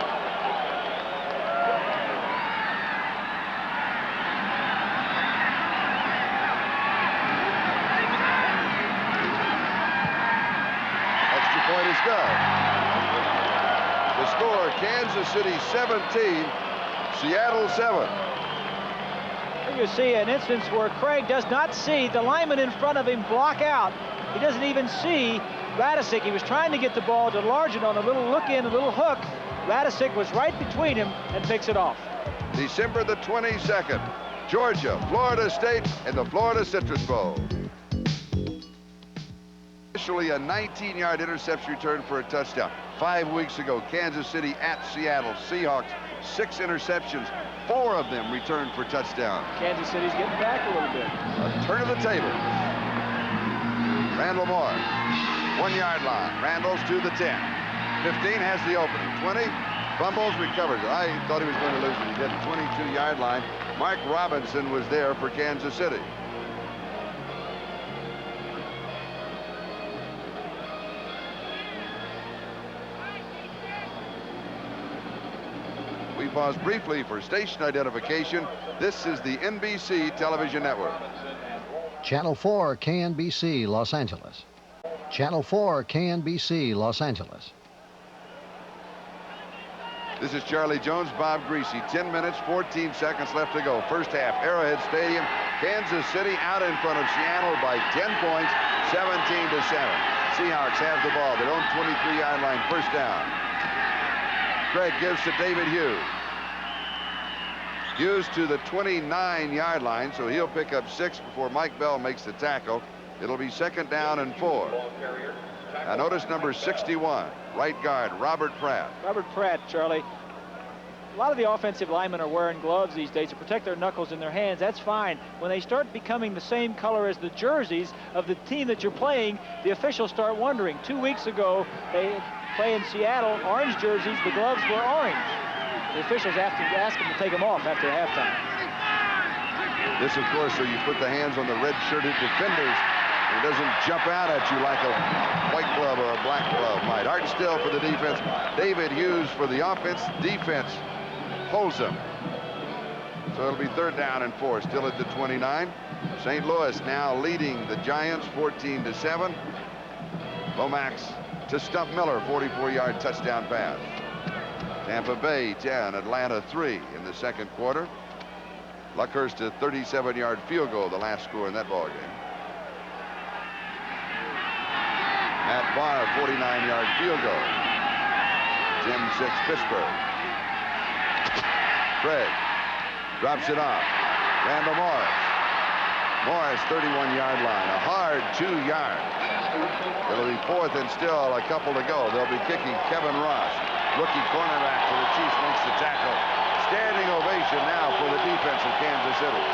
Extra point is good. The score, Kansas City 17, Seattle 7. You see an instance where Craig does not see the lineman in front of him block out. He doesn't even see Radisek. He was trying to get the ball to Largent on a little look-in, a little hook. Radisek was right between him and picks it off. December the 22nd, Georgia, Florida State, and the Florida Citrus Bowl. Initially a 19-yard interception return for a touchdown. 5 weeks ago, Kansas City at Seattle. Seahawks, 6 interceptions. 4 of them returned for touchdowns. Kansas City's getting back a little bit. A turn of the table. Randall Morris, 1-yard line. Randall's to the 10. 15 has the opening. 20, fumbles, recovers. I thought he was going to lose it. He did. 22-yard line. Mark Robinson was there for Kansas City. We pause briefly for station identification. This is the NBC television network. Channel 4 KNBC Los Angeles. Channel 4 KNBC Los Angeles. This is Charlie Jones, Bob Greasy. 10 minutes, 14 seconds left to go. First half, Arrowhead Stadium. Kansas City out in front of Seattle by 10 points, 17-7. Seahawks have the ball. Their own 23-yard line, first down. Craig gives to David Hughes. Hughes to the 29-yard line, so he'll pick up 6 before Mike Bell makes the tackle. It'll be 2nd down and 4. Now notice number 61, right guard, Robert Pratt. Robert Pratt, Charlie. A lot of the offensive linemen are wearing gloves these days to protect their knuckles in their hands. That's fine. When they start becoming the same color as the jerseys of the team that you're playing, the officials start wondering. 2 weeks ago, they play in Seattle, orange jerseys, the gloves were orange. The officials have to ask them to take them off after halftime. This, of course, so you put the hands on the red-shirted defenders. It doesn't jump out at you like a white glove or a black glove might. Art Still for the defense. David Hughes for the offense. Defense holds them. So it'll be 3rd down and 4, still at the 29. St. Louis now leading the Giants 14-7. Lomax to stump Miller, 44-yard touchdown pass. Tampa Bay 10, Atlanta 3 in the 2nd quarter. Luckhurst a 37-yard field goal, the last score in that ball game. Matt Barr, 49-yard field goal. 10-6 Pittsburgh. Craig drops it off. Randall Morris. Morris, 31-yard line. A hard 2 yards. It'll be 4th and still a couple to go. They'll be kicking. Kevin Ross, rookie cornerback for the Chiefs, makes the tackle. Standing ovation now for the defense of Kansas City.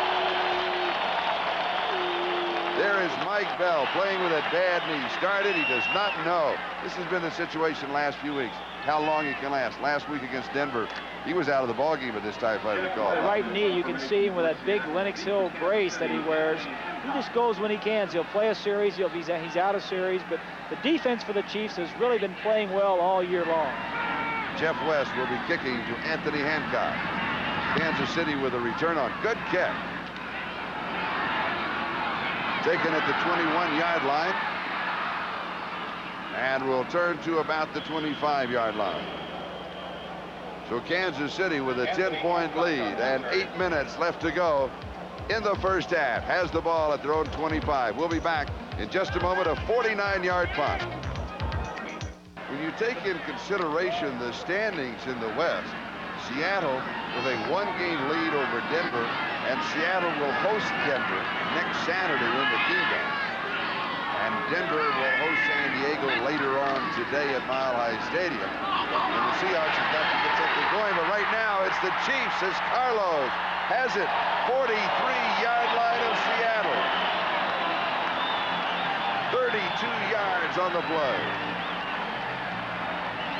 There is Mike Bell playing with a bad knee. Started, he does not know. This has been the situation last few weeks, how long he can last. Last week against Denver, he was out of the ballgame at this time, if I recall. The right knee, you can see him with that big Lenox Hill brace that he wears. He just goes when he can. He'll play a series, he's out of series, but the defense for the Chiefs has really been playing well all year long. Jeff West will be kicking to Anthony Hancock. Kansas City with a return on. Good kick. Taken at the 21-yard line. And will turn to about the 25-yard line. So Kansas City with a 10-point lead and 8 minutes left to go in the first half. Has the ball at their own 25. We'll be back in just a moment. A 49-yard punt. When you take in consideration the standings in the West, Seattle with a 1-game lead over Denver, and Seattle will host Denver next Saturday in the Kingdom. And Denver will host San Diego later on today at Mile High Stadium. And the Seahawks have got to get something going, but right now it's the Chiefs as Carlos has it. 43-yard line of Seattle. 32 yards on the play.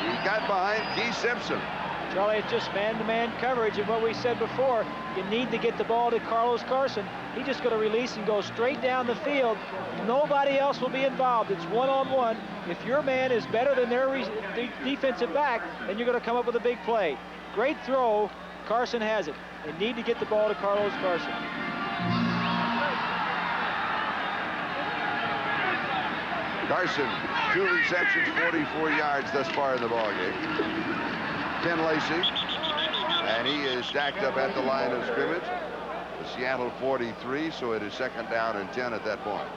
He got behind Keith Simpson. Charlie, it's just man-to-man coverage, and what we said before, you need to get the ball to Carlos Carson. He's just going to release and go straight down the field. Nobody else will be involved. It's one-on-one. If your man is better than their defensive back, then you're going to come up with a big play. Great throw. Carson has it. They need to get the ball to Carlos Carson. Carson, 2 receptions, 44 yards thus far in the ballgame. Ken Lacey, and he is stacked up at the line of scrimmage. The Seattle 43, so it is 2nd down and 10 at that point.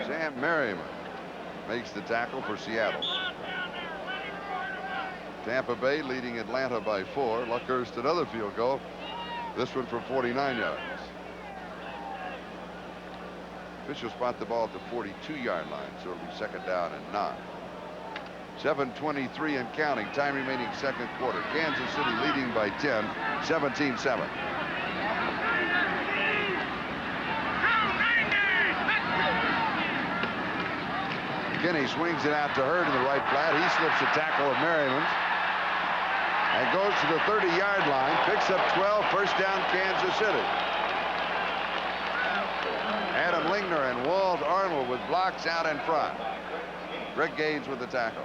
Sam Merriman makes the tackle for Seattle. Tampa Bay leading Atlanta by 4. Luckhurst another field goal. This one from 49 yards. Officials spot the ball at the 42-yard line, so it'll be 2nd down and 9. 7:23 and counting. Time remaining 2nd quarter. Kansas City leading by 10, 17-7. Kinney swings it out to Hurd in the right flat. He slips the tackle of Merriman and goes to the 30-yard line. Picks up 12. First down, Kansas City. Adam Lingner and Walt Arnold with blocks out in front. Greg Gaines with the tackle.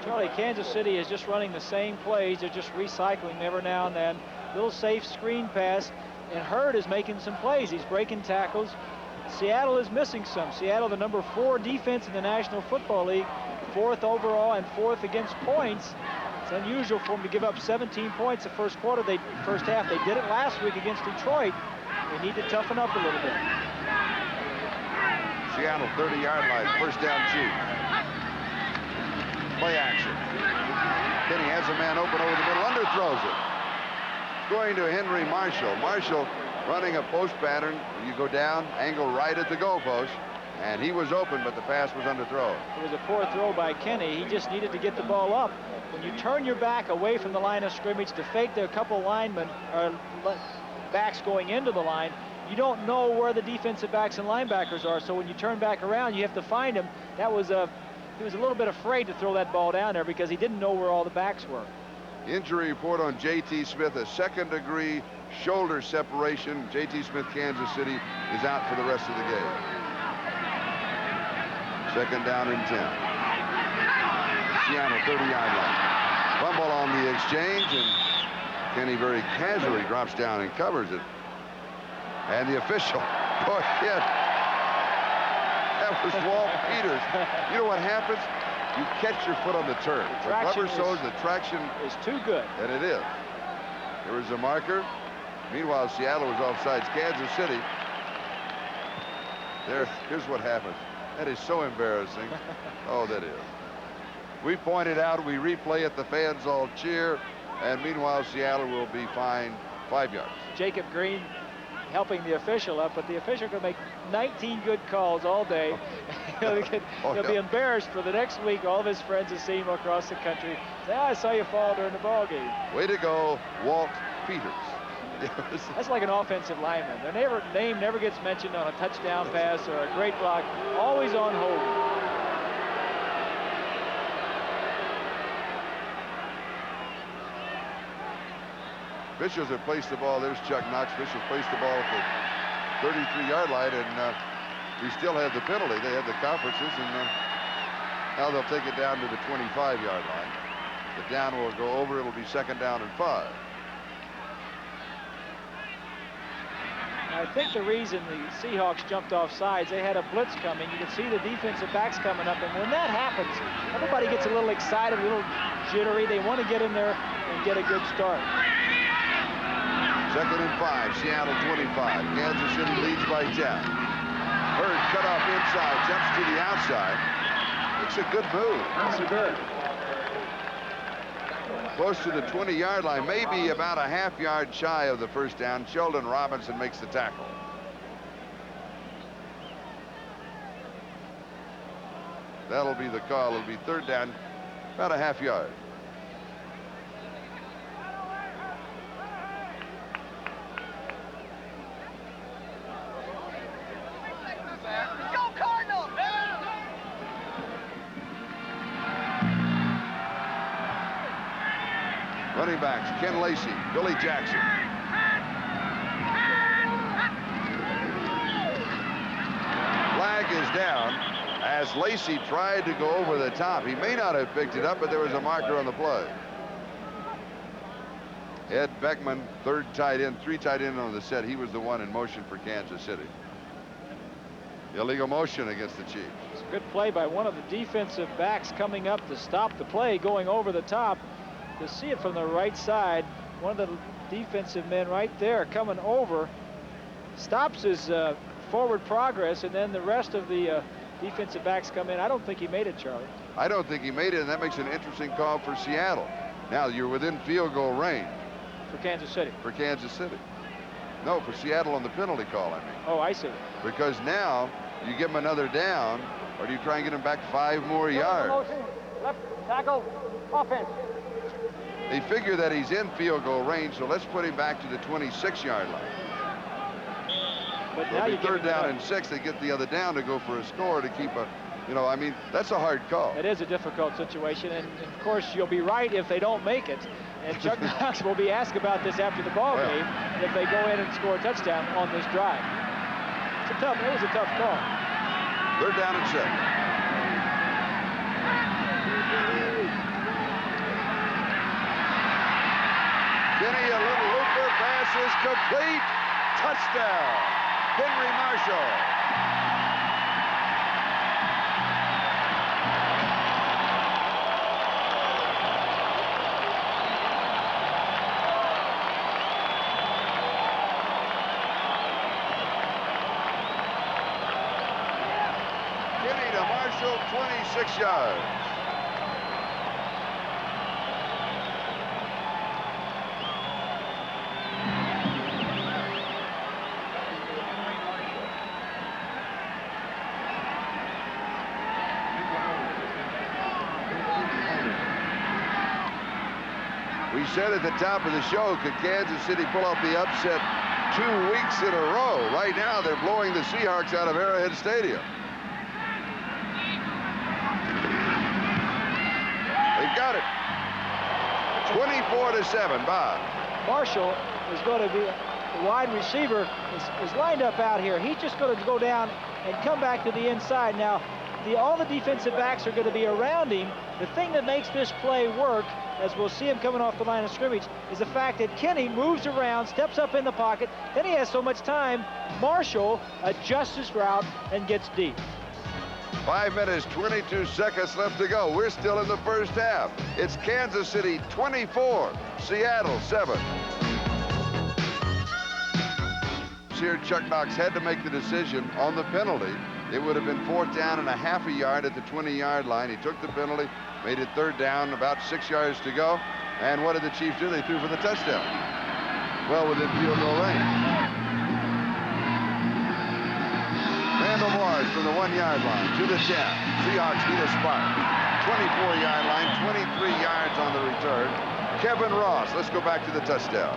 Charlie, Kansas City is just running the same plays. They're just recycling every now and then. Little safe screen pass, and Hurd is making some plays. He's breaking tackles. Seattle is missing some. Seattle, the number 4 defense in the National Football League, 4th overall and 4th against points. It's unusual for them to give up 17 points the first half. They did it last week against Detroit. They need to toughen up a little bit. Seattle 30-yard line, first down Chiefs. Play action. Kinney has a man open over the middle, underthrows it. going to Henry Marshall. Marshall running a post pattern. You go down, angle right at the goalpost, and he was open, but the pass was underthrown. It was a poor throw by Kenny. He just needed to get the ball up. When you turn your back away from the line of scrimmage to fake there, a couple linemen or backs going into the line, you don't know where the defensive backs and linebackers are. So when you turn back around, you have to find him. He was a little bit afraid to throw that ball down there because he didn't know where all the backs were. Injury report on J.T. Smith, a second-degree shoulder separation. J.T. Smith, Kansas City, is out for the rest of the game. Second down and 10. Seattle 30-yard line. Fumble on the exchange, and Kenny very casually drops down and covers it. And the official, go ahead. That was Walt Peters. You know what happens? You catch your foot on the turf. The rubber soles, the traction is too good. And it is. There was a marker. Meanwhile, Seattle was offsides. Kansas City. Here's what happens. That is so embarrassing. Oh, that is. We point it out. We replay it. The fans all cheer. And meanwhile, Seattle will be fined 5 yards. Jacob Green helping the official up, but the official can make 19 good calls all day. He'll be embarrassed for the next week. All of his friends will see him across the country. Say, I saw you fall during the ball game. Way to go, Walt Peters. That's like an offensive lineman. Their name never gets mentioned on a touchdown pass or a great block. Always on hold. Officials have placed the ball. There's Chuck Knox. Officials placed the ball at the 33-yard line, and we still have the penalty. They had the conferences, and now they'll take it down to the 25-yard line. The down will go over. It'll be second down and 5. I think the reason the Seahawks jumped off sides, they had a blitz coming. You could see the defensive backs coming up, and when that happens, everybody gets a little excited, a little jittery. They want to get in there and get a good start. Second and 5, Seattle 25. Kansas City leads by 10. Hurd cut off inside, jumps to the outside. Makes a good move. That's good. Close to the 20-yard line, maybe about a half-yard shy of the first down. Sheldon Robinson makes the tackle. That'll be the call. It'll be third down, about a half yard. Running backs, Ken Lacey, Billy Jackson. Flag is down as Lacey tried to go over the top. He may not have picked it up, but there was a marker on the play. Ed Beckman, third tight end, 3 tight end on the set. He was the one in motion for Kansas City. Illegal motion against the Chiefs. It's a good play by one of the defensive backs coming up to stop the play, going over the top. To see it from the right side, one of the defensive men right there coming over, stops his forward progress, and then the rest of the defensive backs come in. I don't think he made it, Charlie. I don't think he made it, and that makes an interesting call for Seattle. Now you're within field goal range. For Kansas City. For Kansas City. No, for Seattle on the penalty call, I mean. Oh, I see. Because now you give him another down, or do you try and get him back 5 more yards? Motion, left tackle, offense. They figure that he's in field goal range, so let's put him back to the 26-yard line. But now you third down and 6, they get the other down to go for a score to keep a, I mean, that's a hard call. It is a difficult situation, and of course you'll be right if they don't make it. And Chuck Knox will be asked about this after the ball game if they go in and score a touchdown on this drive. It was a tough call. Third down and 6. Kenny, a little looper, pass is complete. Touchdown, Henry Marshall. Kenny to Marshall, 26 yards. said at the top of the show, could Kansas City pull off the upset 2 weeks in a row? Right now, they're blowing the Seahawks out of Arrowhead Stadium. They've got it. 24-7, Bob. Marshall is going to be the wide receiver is lined up out here. He's just going to go down and come back to the inside. Now, all the defensive backs are going to be around him. The thing that makes this play work, as we'll see him coming off the line of scrimmage, is the fact that Kenny moves around, steps up in the pocket, then he has so much time. Marshall adjusts his route and gets deep. 5 minutes, 22 seconds left to go. We're still in the first half. It's Kansas City 24, Seattle 7. Here, Chuck Knox had to make the decision on the penalty. It would have been 4th down and a half a yard at the 20-yard line. He took the penalty, made it 3rd down, about 6 yards to go. And what did the Chiefs do? They threw for the touchdown. Well within field goal range. Randall Morris from the 1-yard line to the 10. Seahawks need a spark. 24-yard line, 23 yards on the return. Kevin Ross, let's go back to the touchdown.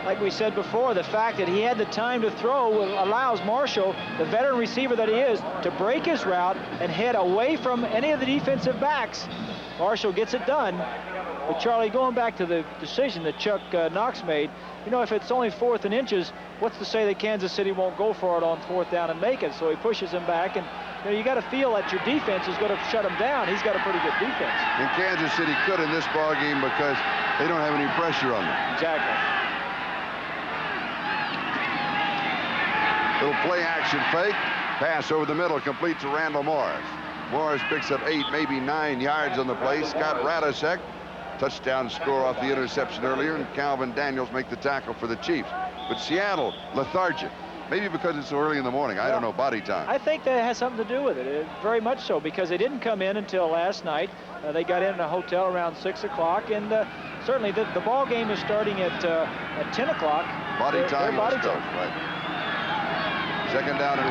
Like we said before, the fact that he had the time to throw allows Marshall, the veteran receiver that he is, to break his route and head away from any of the defensive backs. Marshall gets it done. But Charlie, going back to the decision that Chuck Knox made, you know, if it's only 4th and inches, what's to say that Kansas City won't go for it on 4th down and make it? So he pushes him back, and you know, you got to feel that your defense is going to shut him down. He's got a pretty good defense. And Kansas City could in this ball game because they don't have any pressure on them. Exactly. Little play action fake. Pass over the middle, complete to Randall Morris. Morris picks up 8, maybe 9 yards on the play. Scott Radisek, touchdown score off the interception earlier, and Calvin Daniels make the tackle for the Chiefs. But Seattle, lethargic. Maybe because it's so early in the morning. I don't know, body time. I think that has something to do with it, very much so, because they didn't come in until last night. They got in a hotel around 6 o'clock, and certainly the ball game is starting at 10 o'clock. Body time, body West Coast, time. right. 2nd down and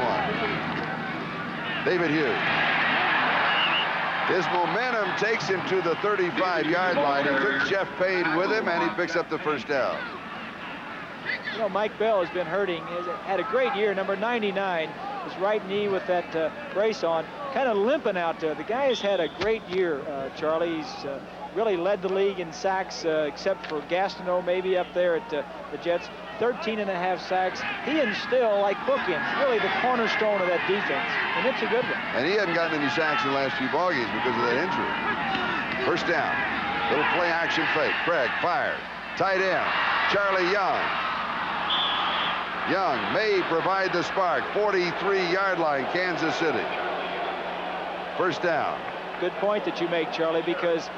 1. David Hughes. His momentum takes him to the 35-yard line. He took Jeff Payne with him, and he picks up the 1st down. You know, Mike Bell has been hurting. He's had a great year. Number 99, his right knee with that brace on, kind of limping out there. The guy has had a great year, Charlie. He's really led the league in sacks, except for Gastineau maybe up there at the Jets. 13.5 sacks. He and Still, like bookends, really the cornerstone of that defense, and it's a good one. And he hadn't gotten any sacks in the last few ball games because of that injury. 1st down. Little play action fake. Craig fired. Tight end, Charlie Young. Young may provide the spark. 43-yard line, Kansas City. 1st down. Good point that you make, Charlie, because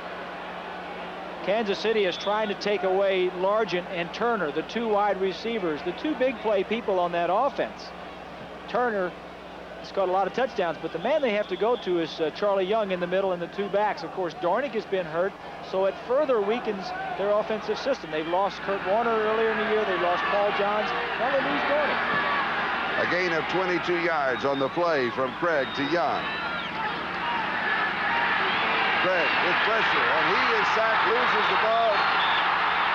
Kansas City is trying to take away Largent and Turner, the 2 wide receivers, the 2 big play people on that offense. Turner has got a lot of touchdowns, but the man they have to go to is Charlie Young in the middle and the 2 backs. Of course, Dornick has been hurt, so it further weakens their offensive system. They've lost Kurt Warner earlier in the year. They lost Paul Johns. Now they lose Dornick. A gain of 22 yards on the play from Craig to Young. Craig with pressure, and he is sacked, loses the ball.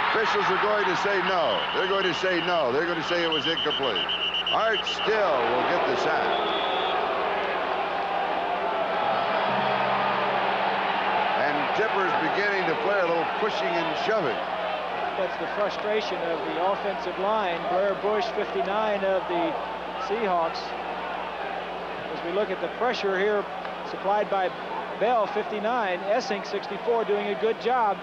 Officials are going to say no. They're going to say no. They're going to say it was incomplete. Art Still will get the sack. And Tipper's beginning to play a little pushing and shoving. That's the frustration of the offensive line. Blair Bush, 59 of the Seahawks. As we look at the pressure here supplied by Bell, 59, Essink, 64, doing a good job.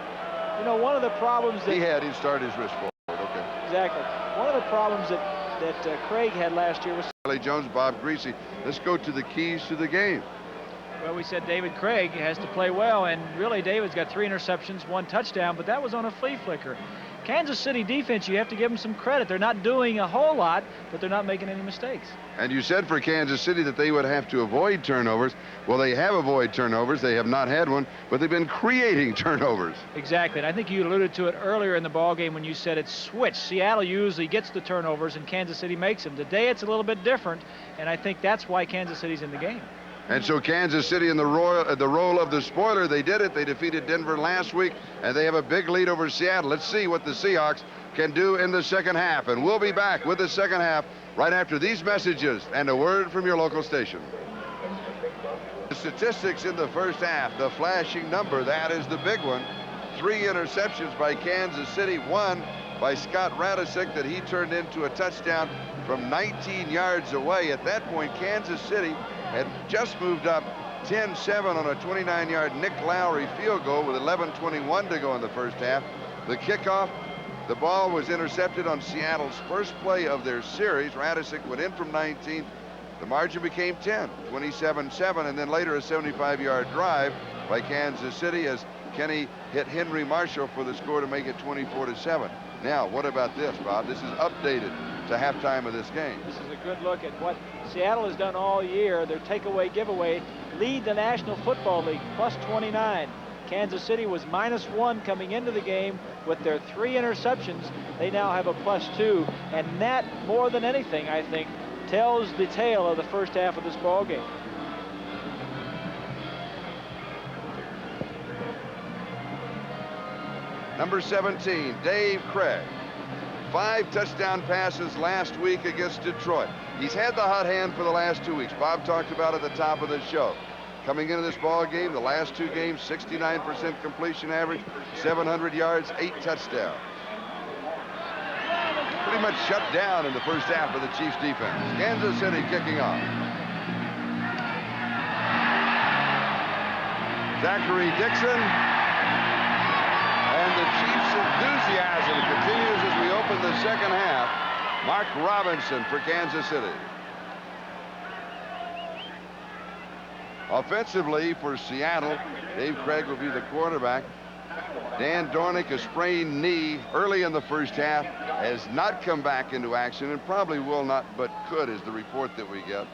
You know, one of the problems that... He started his wrist forward, okay. Exactly. One of the problems that Craig had last year was... Charlie Jones, Bob Greasy. Let's go to the keys to the game. Well, we said David Craig has to play well, and really David's got 3 interceptions, 1 touchdown, but that was on a flea flicker. Kansas City defense, you have to give them some credit. They're not doing a whole lot, but they're not making any mistakes. And you said for Kansas City that they would have to avoid turnovers. Well, they have avoided turnovers. They have not had one, but they've been creating turnovers. Exactly, and I think you alluded to it earlier in the ballgame when you said it's switched. Seattle usually gets the turnovers, and Kansas City makes them. Today, it's a little bit different, and I think that's why Kansas City's in the game. And so Kansas City in the role of the spoiler, they did it. They defeated Denver last week, and they have a big lead over Seattle. Let's see what the Seahawks can do in the second half. And we'll be back with the second half right after these messages and a word from your local station. The statistics in the first half, the flashing number, that is the big one. 3 interceptions by Kansas City, 1 by Scott Radisick that he turned into a touchdown from 19 yards away. At that point, Kansas City had just moved up 10-7 on a 29-yard Nick Lowry field goal with 11:21 to go in the first half. The kickoff, the ball was intercepted on Seattle's first play of their series. Radisick went in from 19. The margin became 10, 27-7, and then later a 75-yard drive by Kansas City as Kenny hit Henry Marshall for the score to make it 24-7. Now, what about this, Bob? This is updated to halftime of this game. This is a good look at what Seattle has done all year. Their takeaway giveaway lead the National Football League, plus 29. Kansas City was -1 coming into the game. With their 3 interceptions, they now have a +2, and that, more than anything, I think, tells the tale of the first half of this ball game. Number 17, Dave Craig. 5 touchdown passes last week against Detroit. He's had the hot hand for the last 2 weeks. Bob talked about at the top of the show. Coming into this ball game, the last 2 games, 69% completion average, 700 yards, 8 touchdowns. Pretty much shut down in the first half of the Chiefs defense. Kansas City kicking off. Zachary Dixon. And the Chiefs' enthusiasm continues as we open the second half. Mark Robinson for Kansas City. Offensively for Seattle, Dave Craig will be the quarterback. Dan Dornick, a sprained knee early in the first half, has not come back into action and probably will not, but could, is the report that we get.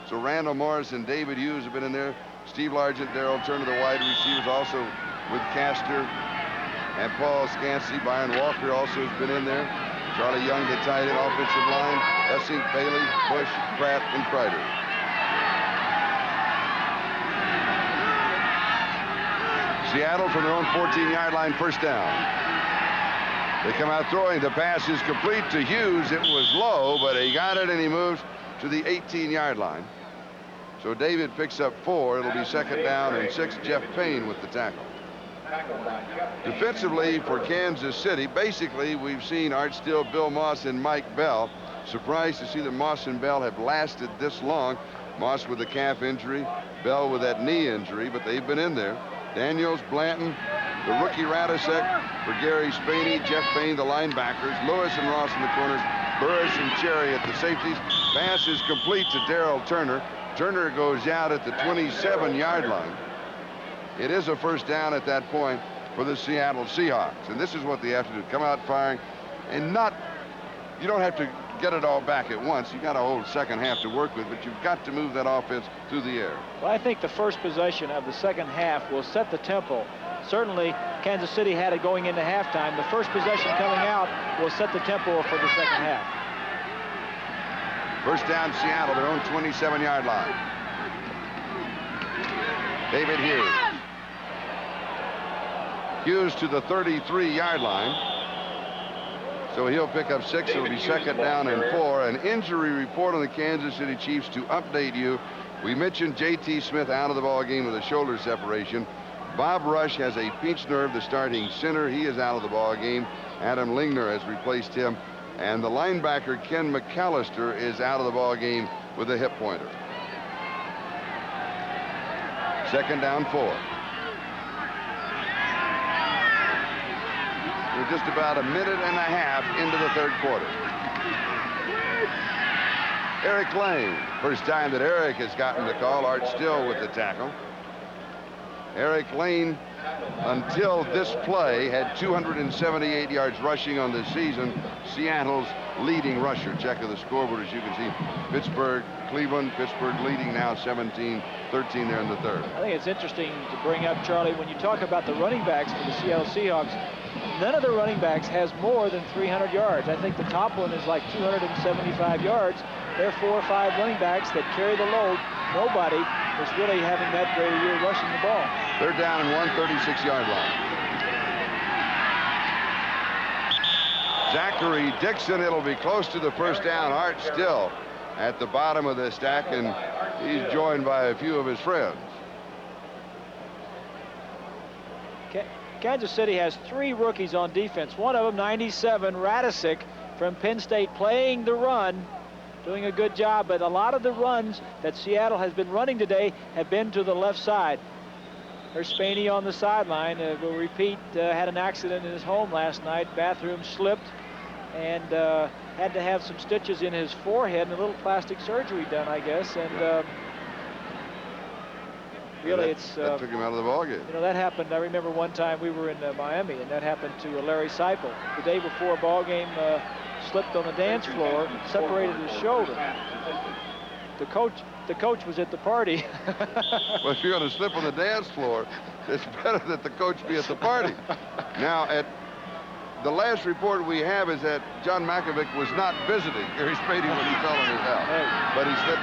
So Randall Morris and David Hughes have been in there. Steve Largent, Darrell Turner, the wide receivers, also with Castor and Paul Scansey. Byron Walker also has been in there. Charlie Young, the tight end, offensive line. Essing, Bailey, Bush, Pratt, and Kreider. Seattle from their own 14-yard line, first down. They come out throwing. The pass is complete to Hughes. It was low, but he got it and he moves to the 18-yard line. So David picks up 4. It'll be second down and 6. Jeff Payne with the tackle. Defensively for Kansas City, basically we've seen Art Still, Bill Moss, and Mike Bell. Surprised to see that Moss and Bell have lasted this long. Moss with a calf injury, Bell with that knee injury, but they've been in there. Daniels, Blanton, the rookie Radisick for Gary Spaney, Jeff Payne, the linebackers, Lewis and Ross in the corners, Burris and Cherry at the safeties. Pass is complete to Darrell Turner. Turner goes out at the 27-yard line. It is a first down at that point for the Seattle Seahawks. And this is what they have to do. Come out firing and you don't have to get it all back at once. You got a whole second half to work with, but you've got to move that offense through the air. Well, I think the first possession of the second half will set the tempo. Certainly, Kansas City had it going into halftime. The first possession coming out will set the tempo for the second half. First down, Seattle, their own 27-yard line. David Hughes. Hughes to the 33-yard line. So he'll pick up 6. It'll be second down and 4. An injury report on the Kansas City Chiefs to update you. We mentioned J.T. Smith out of the ball game with a shoulder separation. Bob Rush has a pinched nerve, the starting center. He is out of the ball game. Adam Lingner has replaced him. And the linebacker, Ken McAllister, is out of the ball game with a hip pointer. Second down, 4. We're just about a minute and a half into the third quarter. Eric Lane. First time that Eric has gotten the call. Art Still with the tackle. Eric Lane, until this play, had 278 yards rushing on the season. Seattle's leading rusher. Check of the scoreboard, as you can see. Pittsburgh, Cleveland, Pittsburgh leading now 17-13 there in the third. I think it's interesting to bring up, Charlie, when you talk about the running backs for the Seattle Seahawks, none of the running backs has more than 300 yards. I think the top one is like 275 yards. There are 4 or 5 running backs that carry the load. Nobody is really having that great a year rushing the ball. They're down in 136-yard line. Zachary Dixon, it'll be close to the first down. Art still at the bottom of the stack, and he's joined by a few of his friends. Kansas City has 3 rookies on defense. One of them, 97, Radisic from Penn State, playing the run, doing a good job. But a lot of the runs that Seattle has been running today have been to the left side. There's Spaney on the sideline. We'll repeat, had an accident in his home last night. Bathroom slipped and had to have some stitches in his forehead and a little plastic surgery done, I guess. And really, that took him out of the ballgame. You know, that happened. I remember one time we were in Miami, and that happened to Larry Seipel. The day before a ball game, slipped on the dance floor, separated his shoulder. The coach was at the party. Well, if you're going to slip on the dance floor, it's better that the coach be at the party. Now, at the last report we have is that John Malkovich was not visiting Gary Spadey when he fell on his house, but he slipped.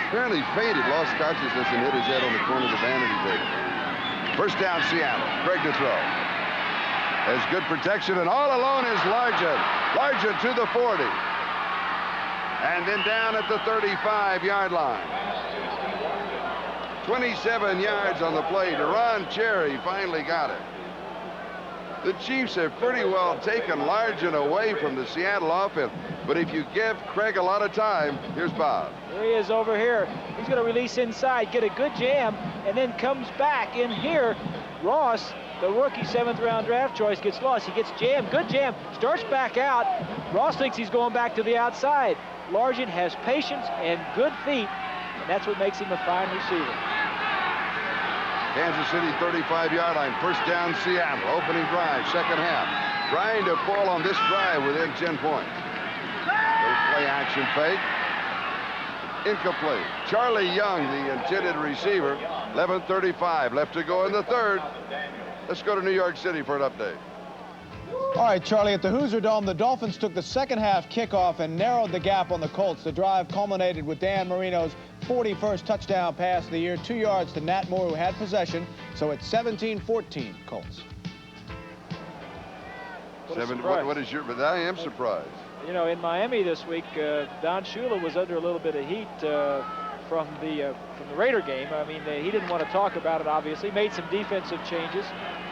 Apparently fainted, lost consciousness, and hit his head on the corner of the vanity table. First down, Seattle. Craig to throw. Has good protection, and all alone is Largent. Largent to the 40. And then down at the 35-yard line. 27 yards on the play. Deron Cherry finally got it. The Chiefs have pretty well taken Largent away from the Seattle offense. But if you give Craig a lot of time, here's Bob. Here he is over here. He's going to release inside, get a good jam, and then comes back in here. Ross, the rookie 7th-round draft choice, gets lost. He gets jammed, good jam, starts back out. Ross thinks he's going back to the outside. Largent has patience and good feet, and that's what makes him a fine receiver. Kansas City 35-yard line. First down, Seattle. Opening drive, second half. Trying to pull on this drive within 10 points. Little play action fake. Incomplete. Charlie Young, the intended receiver. 11:35 left to go in the third. Let's go to New York City for an update. All right, Charlie, at the Hoosier Dome, the Dolphins took the second half kickoff and narrowed the gap on the Colts. The drive culminated with Dan Marino's 41st touchdown pass of the year, 2 yards to Nat Moore, who had possession. So it's 17-14 Colts. What is your? But I am surprised. You know, in Miami this week, Don Shula was under a little bit of heat from the Raider game. I mean, he didn't want to talk about it, obviously. Made some defensive changes.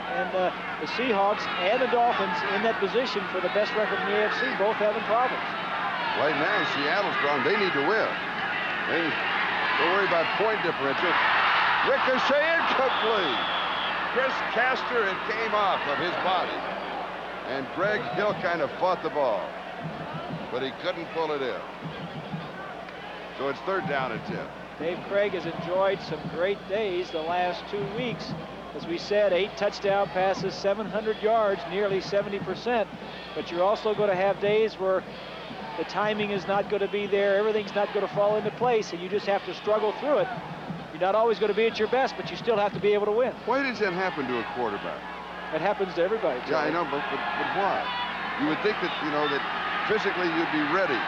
And the Seahawks and the Dolphins in that position for the best record in the AFC, both having problems. Right now, Seattle's strong. They need to win. Don't worry about point differential. Ricochet incomplete. Chris Castor, it came off of his body. And Greg Hill kind of fought the ball, but he couldn't pull it in. So it's third down and 10. Dave Craig has enjoyed some great days the last 2 weeks. As we said, 8 touchdown passes, 700 yards, nearly 70%. But you're also going to have days where the timing is not going to be there. Everything's not going to fall into place, and you just have to struggle through it. You're not always going to be at your best, but you still have to be able to win. Why does that happen to a quarterback? It happens to everybody. Yeah, I know, but why? You would think that, you know, that physically you'd be ready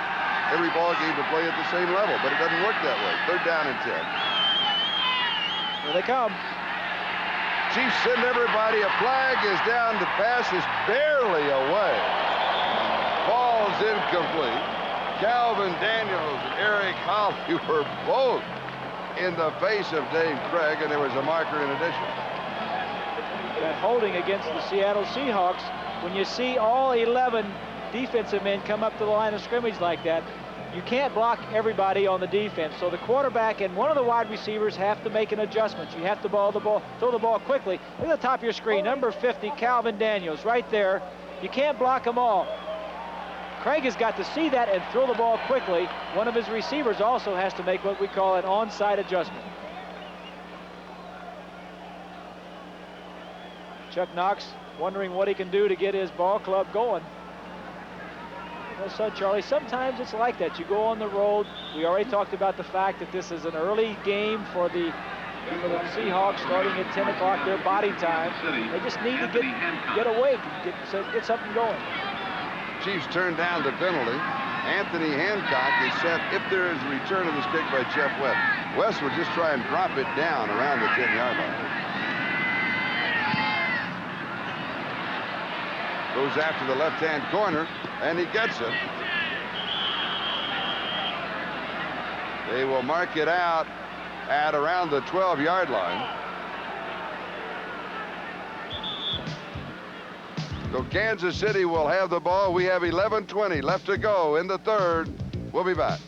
every ball game to play at the same level, but it doesn't work that way. Third down and 10. Here they come. Chiefs send everybody. A flag is down. The pass is barely away. Ball's incomplete. Calvin Daniels and Eric Holley were both in the face of Dave Craig, and there was a marker in addition. That holding against the Seattle Seahawks, when you see all 11 defensive men come up to the line of scrimmage like that, you can't block everybody on the defense. So the quarterback and one of the wide receivers have to make an adjustment. You have to throw the ball quickly. Look at the top of your screen, number 50, Calvin Daniels, right there. You can't block them all. Craig has got to see that and throw the ball quickly. One of his receivers also has to make what we call an onside adjustment. Chuck Knox wondering what he can do to get his ball club going. Well, so Charlie, sometimes it's like that. You go on the road. We already talked about the fact that this is an early game for the Seahawks, starting at 10 o'clock, their body time. They just need to get awake, get something going. Chiefs turn down the penalty. Anthony Hancock is set if there is a return of this kick by Jeff Webb. West will just try and drop it down around the 10-yard line. Goes after the left-hand corner, and he gets it. They will mark it out at around the 12-yard line. So Kansas City will have the ball. We have 11:20 left to go in the third. We'll be back.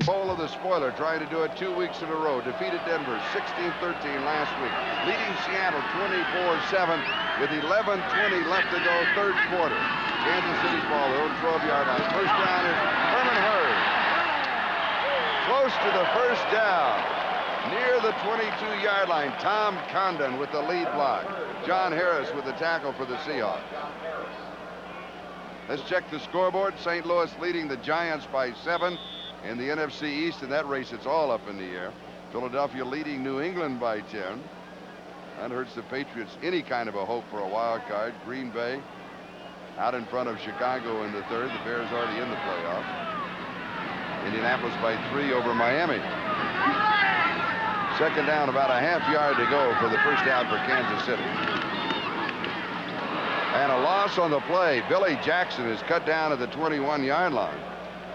Bowl of the spoiler, trying to do it 2 weeks in a row. Defeated Denver 16-13 last week. Leading Seattle 24-7 with 11:20 left to go, third quarter. Kansas City's ball, their own 12-yard line. First down is Herman Hurd. Close to the first down. Near the 22-yard line, Tom Condon with the lead block. John Harris with the tackle for the Seahawks. Let's check the scoreboard. St. Louis leading the Giants by 7 in the NFC East. In that race, it's all up in the air. Philadelphia leading New England by 10. That hurts the Patriots any kind of a hope for a wild card. Green Bay out in front of Chicago in the third. The Bears already in the playoffs. Indianapolis by 3 over Miami. Second down, about a half yard to go for the first down for Kansas City. And a loss on the play. Billy Jackson is cut down at the 21-yard line.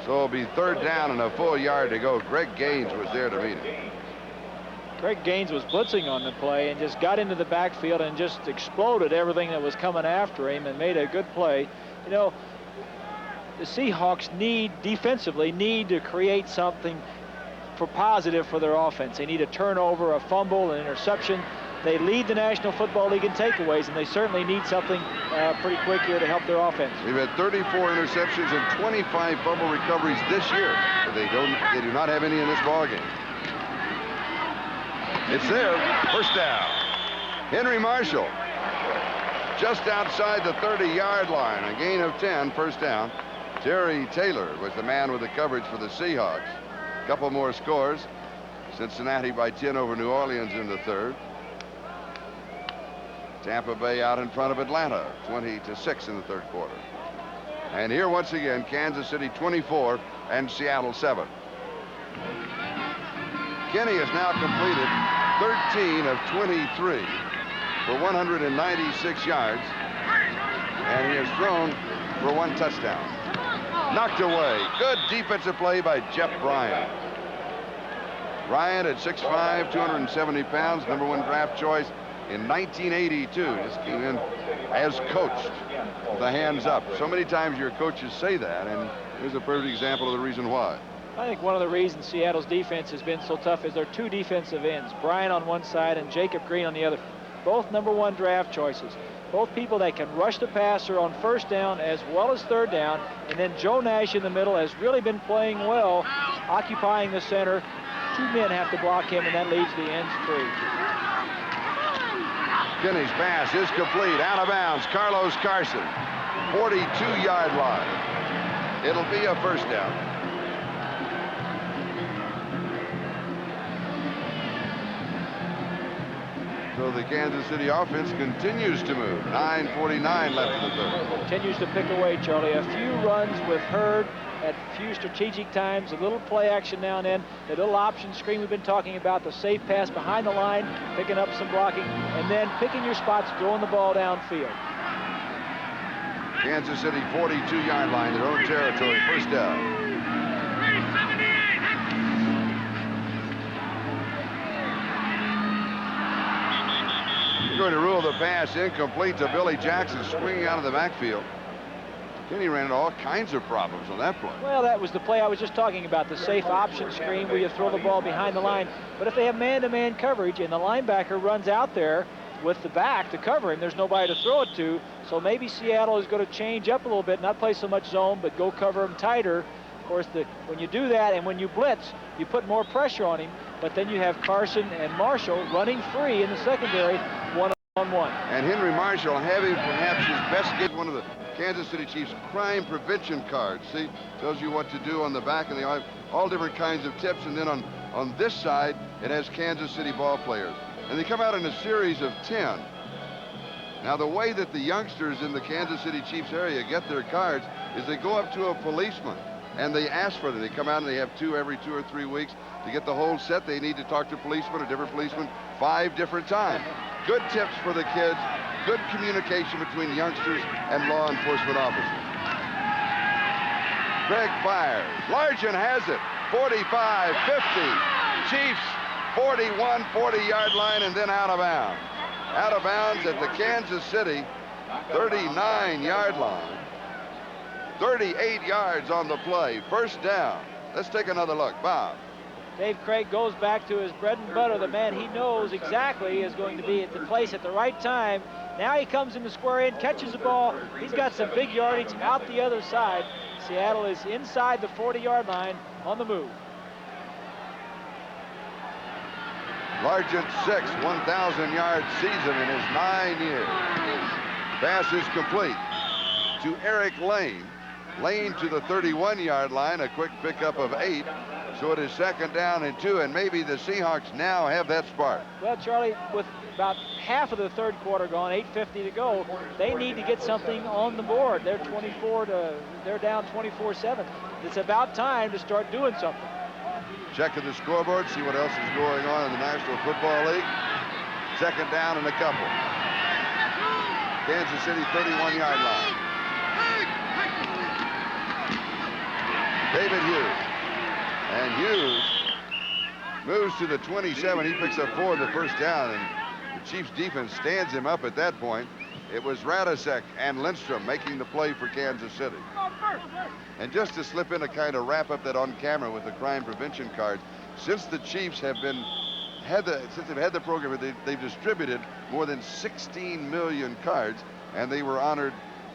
So it'll be third down and a full yard to go. Greg Gaines was there to meet him. Greg Gaines was blitzing on the play and just got into the backfield and just exploded everything that was coming after him and made a good play. You know, the Seahawks defensively need to create something for positive for their offense. They need a turnover, a fumble, an interception. They lead the National Football League in takeaways, and they certainly need something pretty quick here to help their offense. They've had 34 interceptions and 25 fumble recoveries this year. But they do not have any in this ballgame. It's there, first down. Henry Marshall just outside the 30-yard line, a gain of 10, first down. Terry Taylor was the man with the coverage for the Seahawks. A couple more scores. Cincinnati by 10 over New Orleans in the third. Tampa Bay out in front of Atlanta, 20-6 in the third quarter. And here once again, Kansas City 24 and Seattle 7. Kenny has now completed 13 of 23 for 196 yards, and he has thrown for 1 touchdown. Knocked away. Good defensive play by Jeff Bryant. Bryant at 6'5", 270 pounds, #1 draft choice in 1982. Just came in as coached with the hands up. So many times your coaches say that, and here's a perfect example of the reason why. I think one of the reasons Seattle's defense has been so tough is their 2 defensive ends, Bryant on one side and Jacob Green on the other. Both #1 draft choices. Both people that can rush the passer on first down as well as third down. And then Joe Nash in the middle has really been playing well, occupying the center. 2 men have to block him, and that leaves the ends free. Kenny's pass is complete, out of bounds. Carlos Carson, 42-yard line. It'll be a first down. So the Kansas City offense continues to move. 9:49 left in the third. Continues to pick away, Charlie. A few runs with Hurd at a few strategic times, a little play action now and then, the little option screen we've been talking about, the safe pass behind the line, picking up some blocking, and then picking your spots, throwing the ball downfield. Kansas City 42-yard line, their own territory, first down. Going to rule the pass incomplete to Billy Jackson, swinging out of the backfield. Kenny ran into all kinds of problems on that play. Well, that was the play I was just talking about, the safe option screen where you throw the ball behind the line. But if they have man-to-man coverage and the linebacker runs out there with the back to cover him, there's nobody to throw it to. So maybe Seattle is going to change up a little bit, not play so much zone, but go cover him tighter. Of course, when you do that and when you blitz, you put more pressure on him. But then you have Carson and Marshall running free in the secondary, one-on-one. And Henry Marshall having perhaps his best game, one of the Kansas City Chiefs crime prevention cards. See, tells you what to do on the back, and they have all different kinds of tips. And then on this side, it has Kansas City ball players. And they come out in a series of 10. Now, the way that the youngsters in the Kansas City Chiefs area get their cards is they go up to a policeman and they ask for them. They come out and they have 2 every 2 or 3 weeks. To get the whole set, they need to talk to policemen, a different policeman, 5 different times. Good tips for the kids, good communication between youngsters and law enforcement officers. Greg fires. Largent has it. 45, 50. Chiefs 41, 40-yard line, and then out of bounds. Out of bounds at the Kansas City 39-yard line. 38 yards on the play. First down. Let's take another look. Bob. Dave Craig goes back to his bread and butter, the man he knows exactly is going to be at the place at the right time. Now he comes in the square end, catches the ball. He's got some big yardage out the other side. Seattle is inside the 40-yard line on the move. Largent 6, 1,000-yard season in his 9 years. Pass is complete to Eric Lane. Lane to the 31-yard line, a quick pickup of 8. So it is second down and 2, and maybe the Seahawks now have that spark. Well, Charlie, with about half of the third quarter gone, 8:50 to go, they need to get something on the board. They're down 24-7. It's about time to start doing something. Checking the scoreboard, see what else is going on in the National Football League. Second down and a couple. Kansas City 31-yard line. David Hughes. And Hughes moves to the 27. He picks up 4 the first down, and the Chiefs defense stands him up at that point. It was Radisek and Lindstrom making the play for Kansas City. And just to slip in a kind of wrap up that on camera with the crime prevention cards, since the Chiefs have had the program, they've distributed more than 16 million cards, and they were honored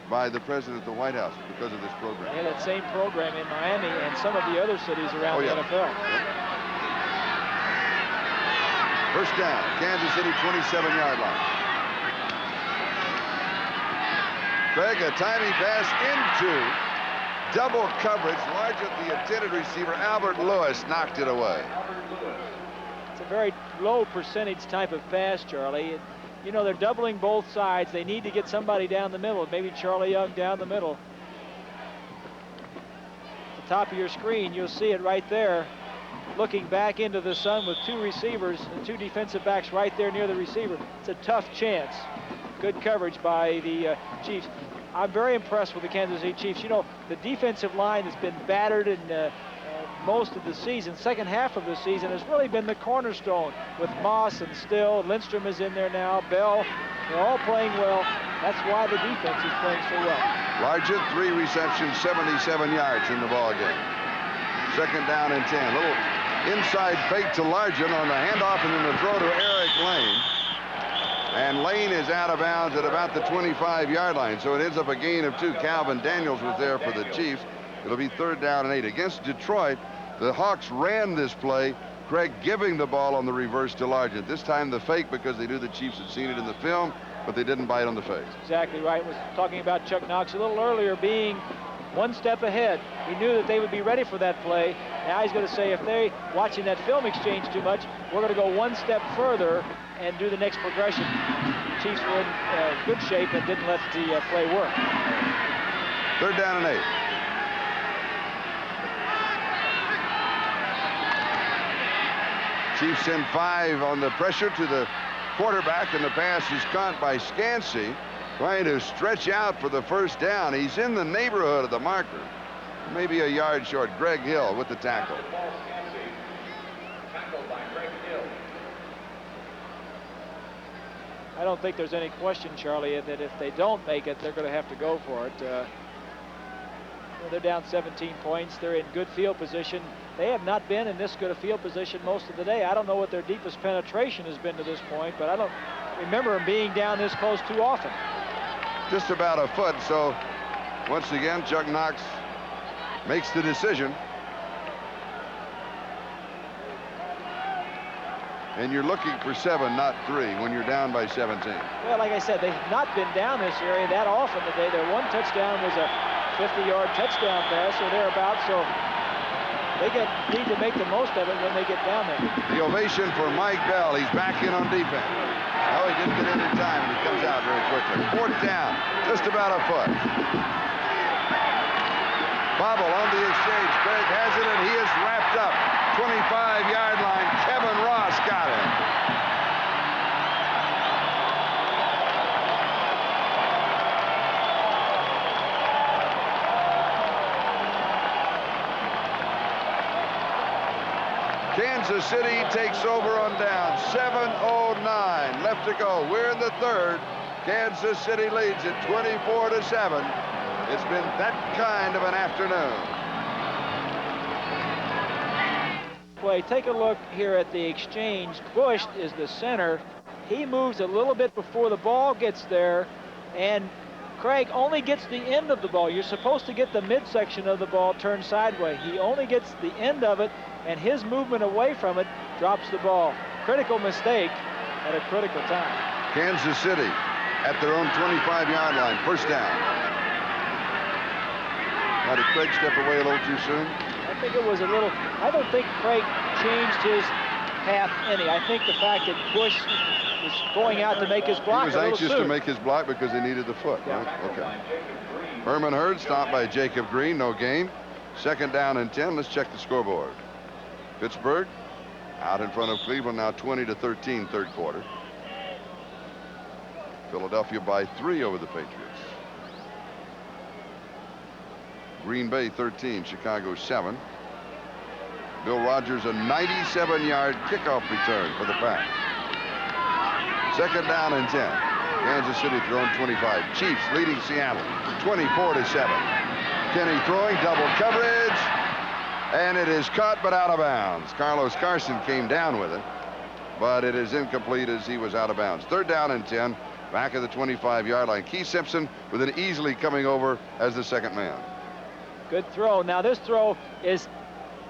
by the president of the White House because of this program. They had that same program in Miami and some of the other cities around the NFL. Yep. First down, Kansas City 27-yard line. Craig, a timing pass into double coverage. Largent, the intended receiver, Albert Lewis, knocked it away. It's a very low percentage type of pass, Charlie. You know, they're doubling both sides. They need to get somebody down the middle. Maybe Charlie Young down the middle. At the top of your screen, you'll see it right there. Looking back into the sun with 2 receivers and 2 defensive backs right there near the receiver. It's a tough chance. Good coverage by the Chiefs. I'm very impressed with the Kansas City Chiefs. You know, the defensive line has been battered in most of the season. Second half of the season has really been the cornerstone with Moss and Still. Lindstrom is in there now. Bell, they're all playing well. That's why the defense is playing so well. Largent, 3 receptions, 77 yards in the ball game. Second down and 10. Little inside fake to Largent on the handoff and then the throw to Eric Lane. And Lane is out of bounds at about the 25-yard line. So it ends up a gain of 2. Calvin Daniels was there for the Chiefs. It'll be third down and 8. Against Detroit, the Hawks ran this play, Craig giving the ball on the reverse to Largent. This time the fake because they knew the Chiefs had seen it in the film, but they didn't bite on the fake. Exactly right. Was talking about Chuck Knox a little earlier being 1 step ahead. He knew that they would be ready for that play. Now he's going to say if they're watching that film exchange too much, we're going to go 1 step further and do the next progression. Chiefs were in good shape and didn't let the play work. Third down and 8. Chiefs send 5 on the pressure to the quarterback, and the pass is caught by Scansey, trying to stretch out for the first down. He's in the neighborhood of the marker, maybe a yard short. Greg Hill with the tackle. I don't think there's any question, Charlie, that if they don't make it, they're going to have to go for it. They're down 17 points. They're in good field position. They have not been in this good a field position most of the day. I don't know what their deepest penetration has been to this point, but I don't remember them being down this close too often. Just about a foot. So once again, Chuck Knox makes the decision. And you're looking for 7, not 3, when you're down by 17. Well, like I said, they've not been down this area that often today. Their 1 touchdown was a 50-yard touchdown pass or thereabouts, so they need to make the most of it when they get down there. The ovation for Mike Bell. He's back in on defense. Oh, he didn't get in time, and he comes out very quickly. Fourth down, just about a foot. Bobble on the exchange. Craig has it, and he is wrapped up. 25-yard line. Kevin Ross got him. Kansas City takes over on down. 7:09 left to go. We're in the third. Kansas City leads it 24-7. It's been that kind of an afternoon. Play. Take a look here at the exchange. Bush is the center. He moves a little bit before the ball gets there, and Craig only gets the end of the ball. You're supposed to get the midsection of the ball turned sideways. He only gets the end of it, and his movement away from it drops the ball. Critical mistake at a critical time. Kansas City at their own 25-yard line. First down. Now, did Craig step away a little too soon? I think it was a little. I don't think Craig changed his path any. I think the fact that Bush was going out to make his block. He was anxious to make his block because he needed the foot, yeah. Right? Okay. Herman Hurd stopped by Jacob Green. No gain. Second down and 10. Let's check the scoreboard. Pittsburgh out in front of Cleveland now 20-13 third quarter. Philadelphia by 3 over the Patriots. Green Bay 13, Chicago 7. Bill Rogers a 97-yard kickoff return for the Pack. Second down and 10. Kansas City throwing 25. Chiefs leading Seattle 24-7. Kenny throwing double coverage, and it is caught but out of bounds. Carlos Carson came down with it, but it is incomplete as he was out of bounds. Third down and 10, back at the 25-yard line. Keith Simpson with an easily coming over as the second man. Good throw. Now this throw is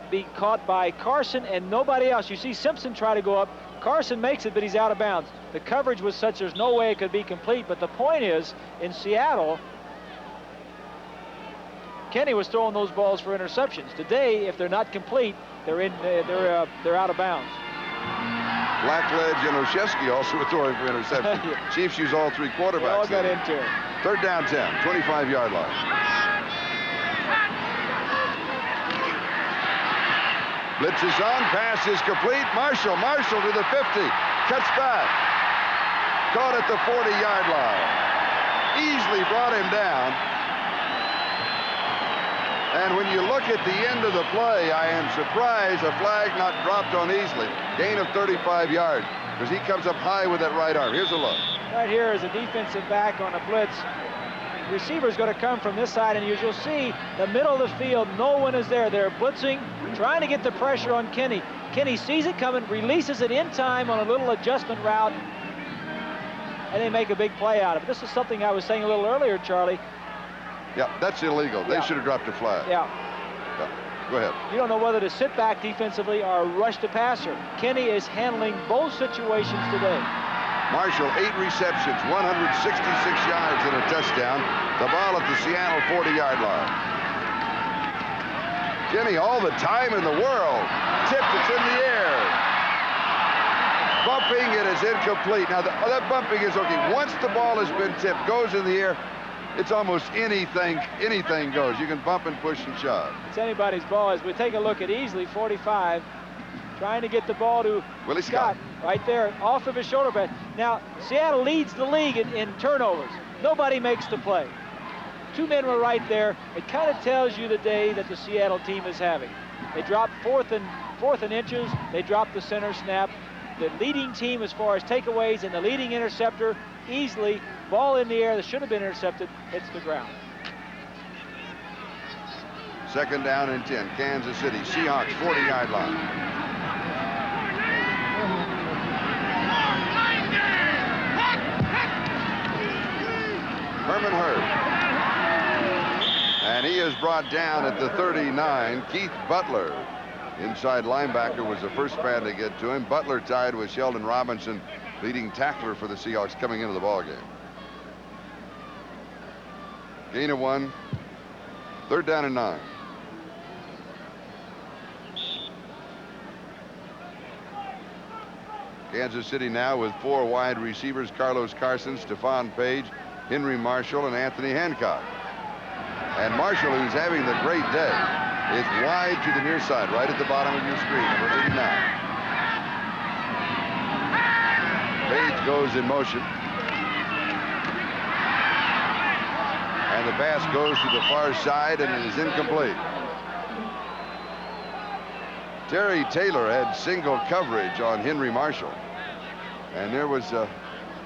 being caught by Carson and nobody else. You see Simpson try to go up. Carson makes it, but he's out of bounds. The coverage was such there's no way it could be complete, but the point is, in Seattle, Kenny was throwing those balls for interceptions. Today, if they're not complete, they're out of bounds. Blackledge and Olszewski also were throwing for interception. Yeah. Chiefs use all three quarterbacks. They all got into it. Third down 10, 25-yard line. Blitz is on, pass is complete. Marshall to the 50, cuts back. Caught at the 40-yard line. Easily brought him down. And when you look at the end of the play, I am surprised a flag not dropped on Easley. Gain of 35 yards, because he comes up high with that right arm. Here's a look. Right here is a defensive back on a blitz. Receiver's going to come from this side, and as you'll see, the middle of the field, no one is there. They're blitzing, trying to get the pressure on Kenny. Kenny sees it coming, releases it in time on a little adjustment route, and they make a big play out of it. This is something I was saying a little earlier, Charlie. Yeah, that's illegal. They should have dropped a flag. Yeah. Go ahead. You don't know whether to sit back defensively or rush the passer. Kenny is handling both situations today. Marshall, 8 receptions, 166 yards and a touchdown. The ball at the Seattle 40-yard line. Kenny, all the time in the world. Tipped, it's in the air. Bumping, it is incomplete. Now, that bumping is okay. Once the ball has been tipped, goes in the air, it's almost anything goes. You can bump and push and shove. It's anybody's ball. As we take a look at Easley, 45, trying to get the ball to Willie Scott. Right there, off of his shoulder pad. Now, Seattle leads the league in turnovers. Nobody makes the play. 2 men were right there. It kind of tells you the day that the Seattle team is having. They dropped fourth and inches. They dropped the center snap. The leading team as far as takeaways and the leading interceptor, Easley, ball in the air that should have been intercepted, hits the ground. Second down and 10, Kansas City. Seahawks, 40-yard line. Herman Hurd. And he is brought down at the 39. Keith Butler, inside linebacker, was the first man to get to him. Butler tied with Sheldon Robinson, leading tackler for the Seahawks coming into the ball game. Gain of 1. Third down and 9. Kansas City now with 4 wide receivers: Carlos Carson, Stephon Page, Henry Marshall, and Anthony Hancock. And Marshall, who's having the great day, is wide to the near side, right at the bottom of your screen, number 89. Page goes in motion. And the pass goes to the far side, and it is incomplete. Terry Taylor had single coverage on Henry Marshall. And there was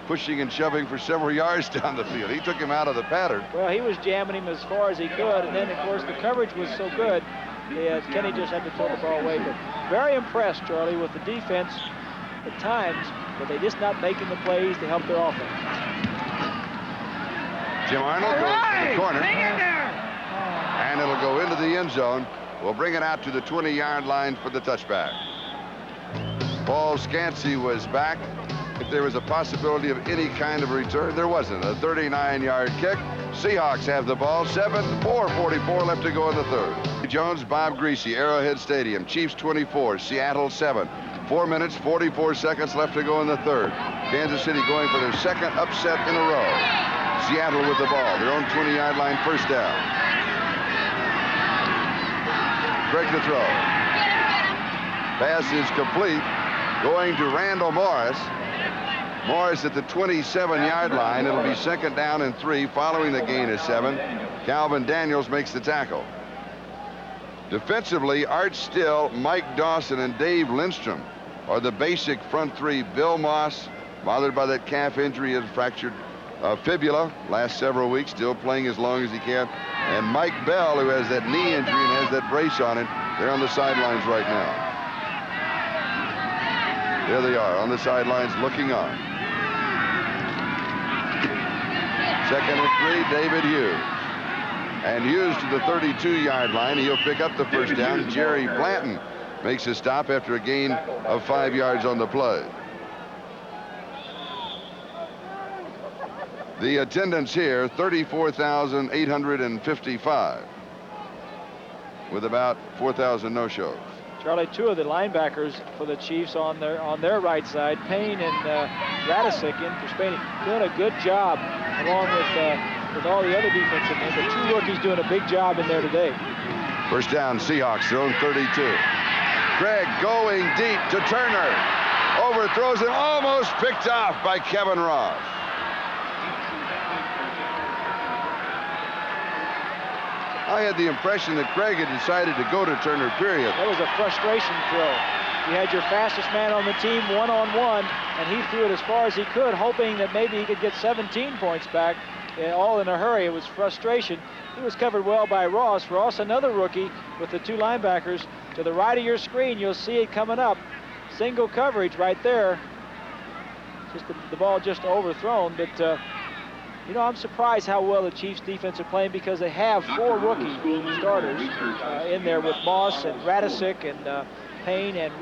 pushing and shoving for several yards down the field. He took him out of the pattern. Well, he was jamming him as far as he could, and then, of course, the coverage was so good that Kenny just had to throw the ball away. But very impressed, Charlie, with the defense at times, but they're just not making the plays to help their offense. Jim Arnold goes to the corner. And it'll go into the end zone. We'll bring it out to the 20-yard line for the touchback. Paul Scansey was back. If there was a possibility of any kind of return, there wasn't. A 39-yard kick. Seahawks have the ball. 4:44 left to go in the third. Jones, Bob Greasy, Arrowhead Stadium. Chiefs 24, Seattle 7. 4 minutes, 44 seconds left to go in the third. Kansas City going for their second upset in a row. Seattle with the ball, their own 20-yard line, first down. Craig to throw. Pass is complete. Going to Randall Morris. Morris at the 27-yard line. It'll be second down and 3 following the gain of 7. Calvin Daniels makes the tackle. Defensively, Art Still, Mike Dawson, and Dave Lindstrom are the basic front three. Bill Moss, bothered by that calf injury, and fractured fibula last several weeks, still playing as long as he can. And Mike Bell, who has that knee injury and has that brace on it, they're on the sidelines right now. There they are on the sidelines looking on. Second and 3, David Hughes. And Hughes to the 32-yard line. He'll pick up the first down. Jerry Blanton makes a stop after a gain of 5 yards on the play. The attendance here, 34,855, with about 4,000 no-shows. Charlie, 2 of the linebackers for the Chiefs on their right side, Payne and Radisic in for Spain, doing a good job along with all the other defensive men. The 2 rookies doing a big job in there today. First down, Seahawks, their own 32. Craig going deep to Turner. Overthrows it, almost picked off by Kevin Ross. I had the impression that Craig had decided to go to Turner, period. That was a frustration throw. You had your fastest man on the team one-on-one, and he threw it as far as he could, hoping that maybe he could get 17 points back, all in a hurry. It was frustration. He was covered well by Ross. Ross, another rookie with the 2 linebackers. To the right of your screen, you'll see it coming up. Single coverage right there. Just the ball just overthrown, but you know, I'm surprised how well the Chiefs defense are playing, because they have 4 rookie starters in there with Moss and Radisic and Payne and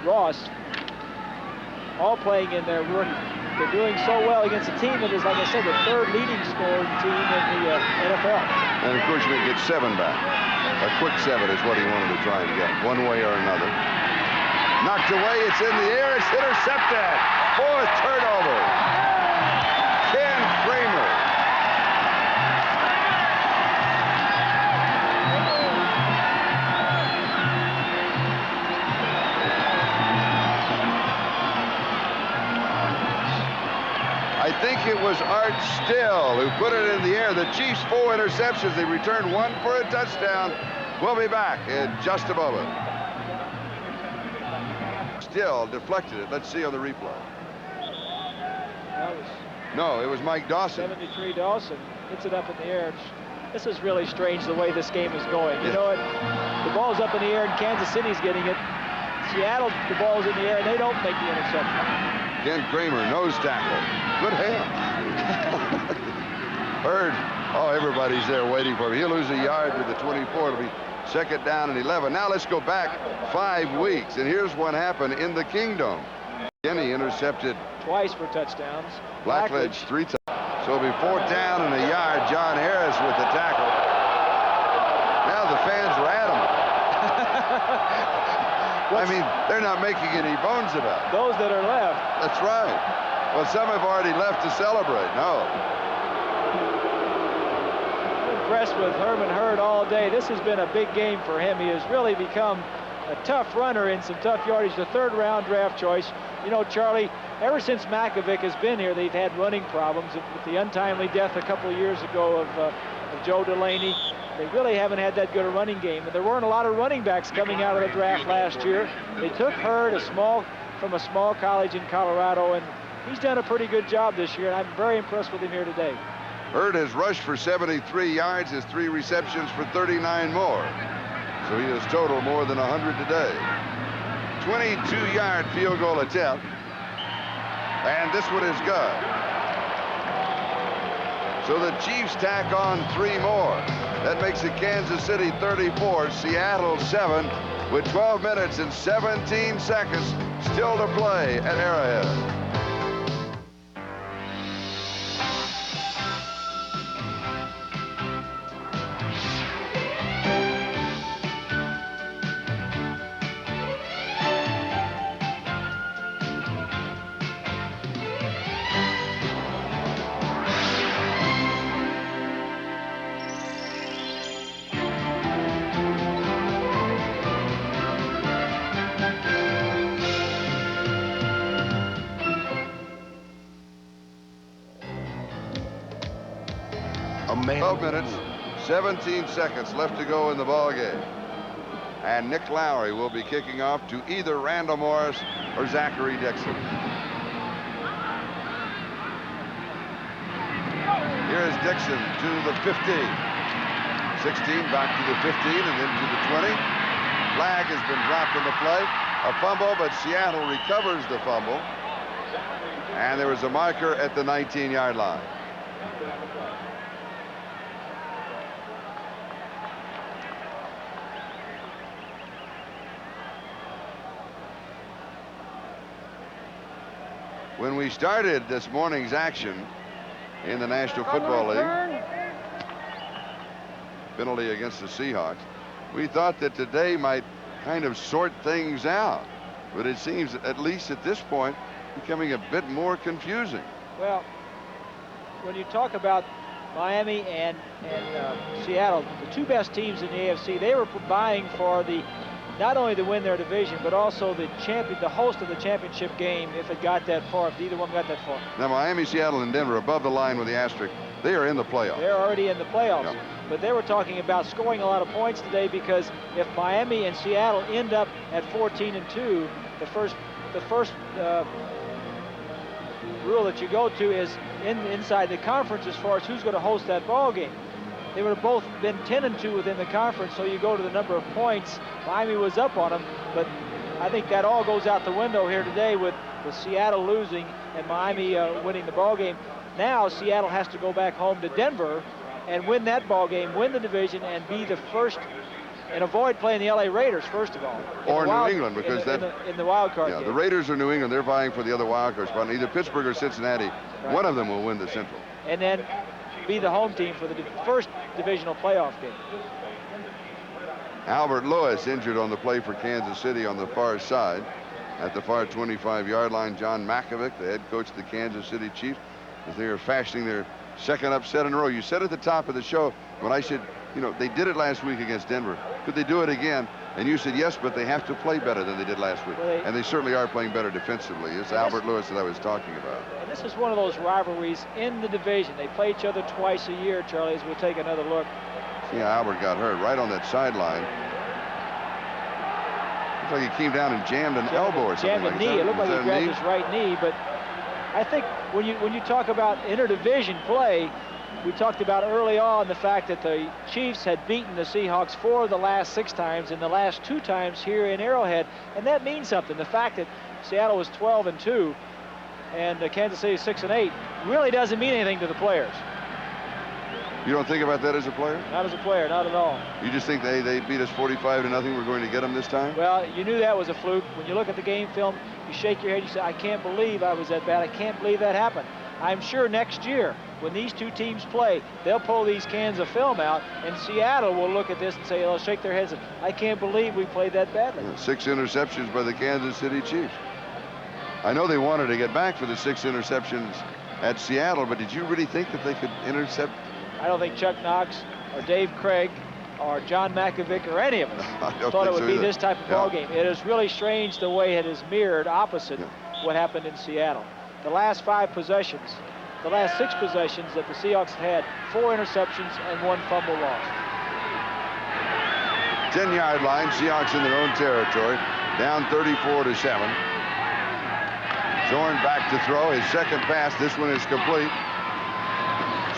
Ross, all playing in their rookie. They're doing so well against a team that is, like I said, the 3rd leading scoring team in the NFL. And of course, they get 7 back. A quick 7 is what he wanted to try and get, one way or another. Knocked away, it's in the air, it's intercepted. 4th turnover. Ken Kramer. I think it was Art Still who put it in the air. The Chiefs 4 interceptions. They returned 1 for a touchdown. We'll be back in just a moment. Still deflected it. Let's see on the replay. No, it was Mike Dawson. 73 Dawson hits it up in the air. This is really strange the way this game is going. You know it. The ball's up in the air and Kansas City's getting it. Seattle, the ball's in the air and they don't make the interception. Ken Kramer, nose tackle. Good hands. Hurd, oh, everybody's there waiting for him. He'll lose a yard to the 24. It'll be second down and 11. Now let's go back 5 weeks, and here's what happened in the Kingdom. Kenny intercepted twice for touchdowns. Blackledge 3 times. So it'll be 4th down and a yard. John Harris with the tackle. Now the fans are adamant. I mean, they're not making any bones about it. Those that are left. That's right. Well, some have already left to celebrate. No. Impressed with Herman Hurd all day. This has been a big game for him. He has really become a tough runner in some tough yardage. The third-round draft choice. You know, Charlie, ever since Makovic has been here, they've had running problems. With the untimely death a couple of years ago of Joe Delaney, they really haven't had that good a running game. And there weren't a lot of running backs coming out of the draft last year. They took Hurd from a small college in Colorado, and he's done a pretty good job this year, and I'm very impressed with him here today. Hurd has rushed for 73 yards, has 3 receptions for 39 more. So he has totaled more than 100 today. 22-yard field goal attempt. And this one is good. So the Chiefs tack on 3 more. That makes it Kansas City 34, Seattle 7, with 12 minutes and 17 seconds still to play at Arrowhead. A man. 12 minutes, 17 seconds left to go in the ball game. And Nick Lowry will be kicking off to either Randall Morris or Zachary Dixon. Here's Dixon to the 15. 16 back to the 15 and then to the 20. Flag has been dropped on the play. A fumble, but Seattle recovers the fumble. And there was a marker at the 19-yard line. When we started this morning's action in the National Football League, penalty against the Seahawks, we thought that today might kind of sort things out. But it seems, at least at this point, becoming a bit more confusing. Well, when you talk about Miami and Seattle, the 2 best teams in the AFC, they were vying for not only to win their division, but also the host of the championship game if it got that far, if either one got that far. Now, Miami, Seattle, and Denver above the line with the asterisk. They are in the playoffs. They're already in the playoffs. Yep. But they were talking about scoring a lot of points today, because if Miami and Seattle end up at 14-2, the first rule that you go to is inside the conference as far as who's going to host that ball game. They would have both been 10-2 within the conference, so you go to the number of points. Miami was up on them, but I think that all goes out the window here today with Seattle losing and Miami winning the ball game. Now Seattle has to go back home to Denver and win that ball game, win the division, and be the first, and avoid playing the LA Raiders first of all. Or New England, because in the wild card game. The Raiders or New England, they're vying for the other wild card spot. Either Pittsburgh or Cincinnati, right. One of them will win the Central. And then be the home team for the first divisional playoff game. Albert Lewis injured on the play for Kansas City on the far side. At the far 25-yard line, John Makovic, the head coach of the Kansas City Chiefs, as they are fashioning their second upset in a row. You said at the top of the show when I said, you know, they did it last week against Denver. Could they do it again? And you said yes, but they have to play better than they did last week. Well, and they certainly are playing better defensively. It's Albert Lewis that I was talking about. And this is one of those rivalries in the division. They play each other twice a year, Charlie, as we'll take another look. See how Albert got hurt right on that sideline. Looks like he came down and jammed an elbow or something. Jammed a knee. It looked like he grabbed his right knee. But I think when you talk about interdivision play, we talked about early on the fact that the Chiefs had beaten the Seahawks 4 of the last 6 times, and the last 2 times here in Arrowhead, and that means something. The fact that Seattle was 12-2 and Kansas City 6-8 really doesn't mean anything to the players. You don't think about that as a player? Not as a player, not at all. You just think they beat us 45-0, we're going to get them this time? Well, you knew that was a fluke. When you look at the game film, you shake your head, you say, I can't believe I was that bad. I can't believe that happened. I'm sure next year, when these 2 teams play, they'll pull these cans of film out, and Seattle will look at this and say, they'll shake their heads and I can't believe we played that badly. 6 interceptions by the Kansas City Chiefs. I know they wanted to get back for the 6 interceptions at Seattle, but did you really think that they could intercept? I don't think Chuck Knox or Dave Craig or John Makovic or any of us thought it would be this type of ball game. It is really strange the way it is mirrored opposite what happened in Seattle. The last 5 possessions, the last 6 possessions that the Seahawks had 4 interceptions and 1 fumble lost. 10-yard line, Seahawks in their own territory, down 34-7. Zorn back to throw his second pass. This one is complete.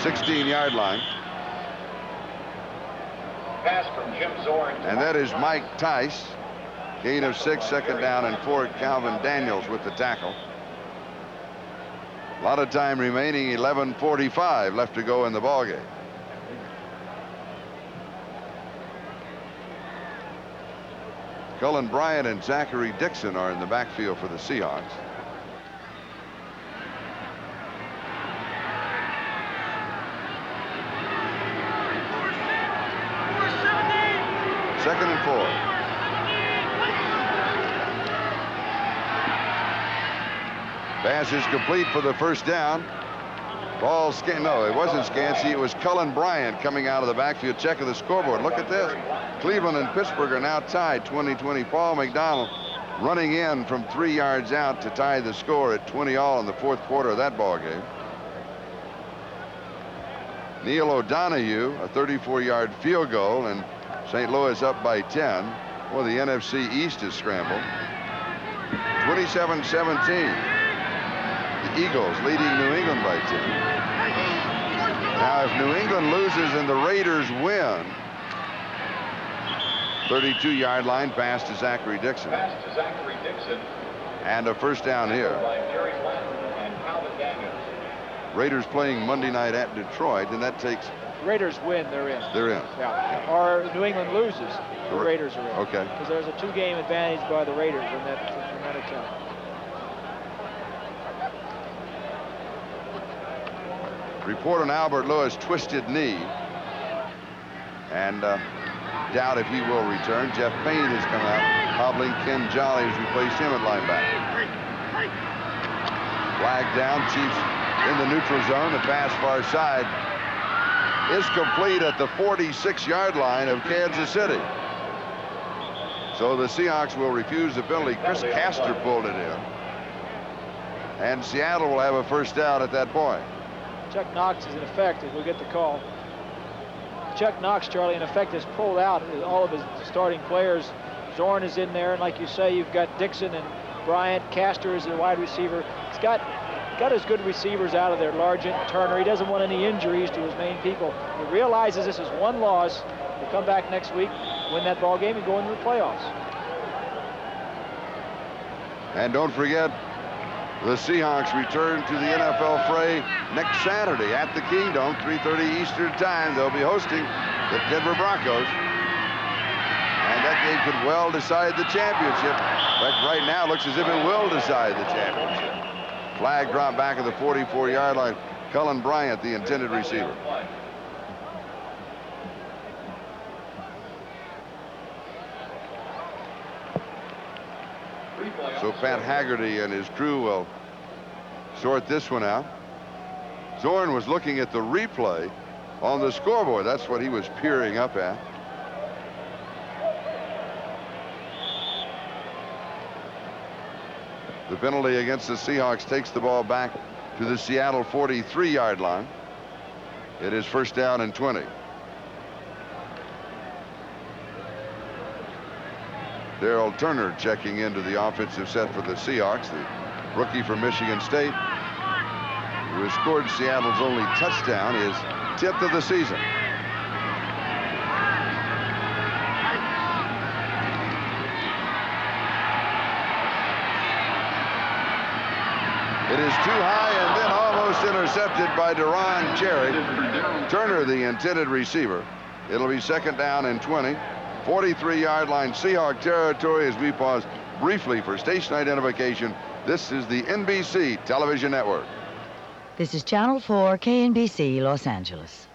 16-yard line. Pass from Jim Zorn. And that is Mike Tice. Gain of 6, second down and 4. Calvin Daniels with the tackle. A lot of time remaining, 11:45 left to go in the ballgame. Cullen Bryant and Zachary Dixon are in the backfield for the Seahawks. Second and 4. Pass is complete for the first down. Ball no, it wasn't Scansey. It was Cullen Bryant coming out of the backfield. Check of the scoreboard. Look at this. Cleveland and Pittsburgh are now tied 20-20. Paul McDonald running in from 3 yards out to tie the score at 20-all in the 4th quarter of that ball game. Neil O'Donoghue, a 34-yard field goal, and St. Louis up by 10. Well, the NFC East is scrambled. 27-17. The Eagles leading New England by 10. Now, if New England loses and the Raiders win, 32-yard line pass to Zachary Dixon. And a first down here. Raiders playing Monday night at Detroit, and that takes... Raiders win, they're in. They're in. Yeah. Or New England loses, the Raiders are in. Okay. Because there's a 2-game advantage by the Raiders in that account. Report on Albert Lewis' twisted knee. And doubt if he will return. Jeff Payne has come out. Hobbling. Ken Jolly has replaced him at linebacker. Flag down. Chiefs in the neutral zone. The pass far side is complete at the 46-yard line of Kansas City. So the Seahawks will refuse the penalty. Chris Castor pulled it in. And Seattle will have a first down at that point. Chuck Knox is in effect, if we get the call. Chuck Knox, Charlie, in effect has pulled out all of his starting players. Zorn is in there, and like you say, you've got Dixon and Bryant. Castor is the wide receiver. He's got his good receivers out of there. Largent, Turner. He doesn't want any injuries to his main people. He realizes this is one loss. He'll come back next week, win that ball game, and go into the playoffs. And don't forget, the Seahawks return to the NFL fray next Saturday at the Kingdome, 3:30 Eastern Time. They'll be hosting the Denver Broncos. And that game could well decide the championship. In fact, right now it looks as if it will decide the championship. Flag dropped back at the 44-yard line. Cullen Bryant, the intended receiver. So Pat Haggerty and his crew will sort this one out. Zorn was looking at the replay on the scoreboard. That's what he was peering up at. The penalty against the Seahawks takes the ball back to the Seattle 43-yard line. It is first down and 20. Darrell Turner checking into the offensive set for the Seahawks, the rookie from Michigan State, who has scored Seattle's only touchdown, his 10th of the season. It is too high and then almost intercepted by Deron Cherry. Turner, the intended receiver. It'll be second down and 20. 43-yard line, Seahawk territory, as we pause briefly for station identification. This is the NBC television network. This is Channel 4, KNBC, Los Angeles.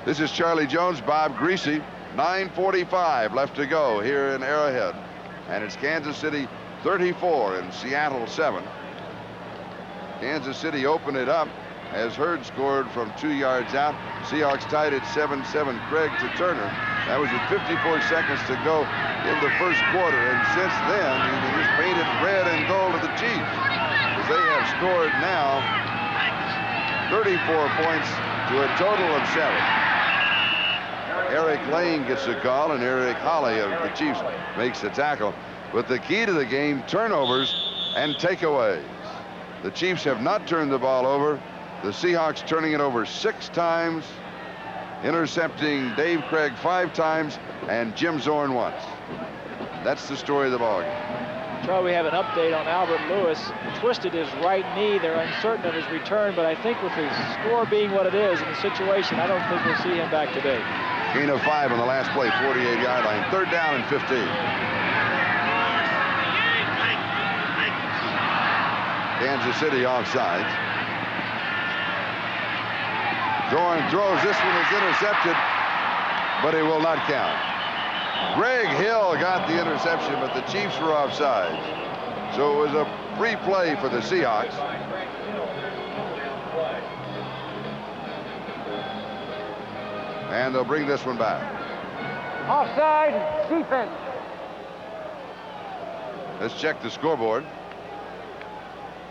This is Charlie Jones, Bob Greasy. 9:45 left to go here in Arrowhead. And it's Kansas City 34 and Seattle 7. Kansas City opened it up as Hurd scored from 2 yards out. Seahawks tied it 7-7. Craig to Turner. That was with 54 seconds to go in the first quarter. And since then, he just painted red and gold to the Chiefs, as they have scored now 34 points to a total of 7. Eric Lane gets the call, and Eric Holly of the Chiefs makes the tackle. But the key to the game, turnovers and takeaways. The Chiefs have not turned the ball over. The Seahawks turning it over 6 times, intercepting Dave Craig 5 times, and Jim Zorn once. That's the story of the ballgame. Charlie, we have an update on Albert Lewis. Twisted his right knee. They're uncertain of his return, but I think with his score being what it is in the situation, I don't think we'll see him back today. Gain of 5 on the last play, 48-yard line. 3rd down and 15. Kansas City offside. Zorn throws. This one is intercepted, but it will not count. Greg Hill got the interception, but the Chiefs were offside. So it was a free play for the Seahawks. And they'll bring this one back. Offside, defense. Let's check the scoreboard.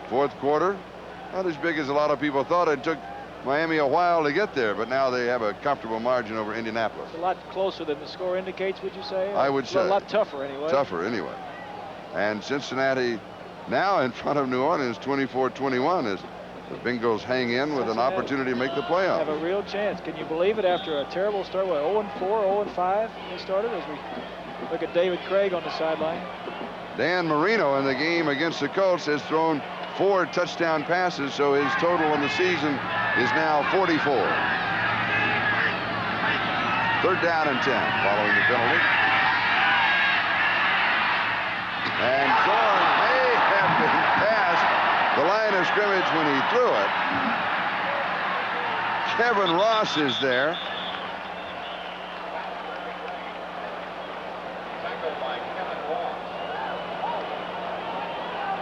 4th quarter, not as big as a lot of people thought. It took Miami a while to get there, but now they have a comfortable margin over Indianapolis. It's a lot closer than the score indicates, would you say? I would say. A lot tougher anyway. Tougher anyway. And Cincinnati now in front of New Orleans 24-21 as the Bengals hang in with an opportunity to make the playoffs. Have a real chance. Can you believe it after a terrible start? What, 0-4, 0-5 they started, as we look at David Craig on the sideline. Dan Marino in the game against the Colts has thrown 4 touchdown passes, so his total on the season is now 44. 3rd down and 10 following the penalty. And Zorn may have been past the line of scrimmage when he threw it. Kevin Ross is there.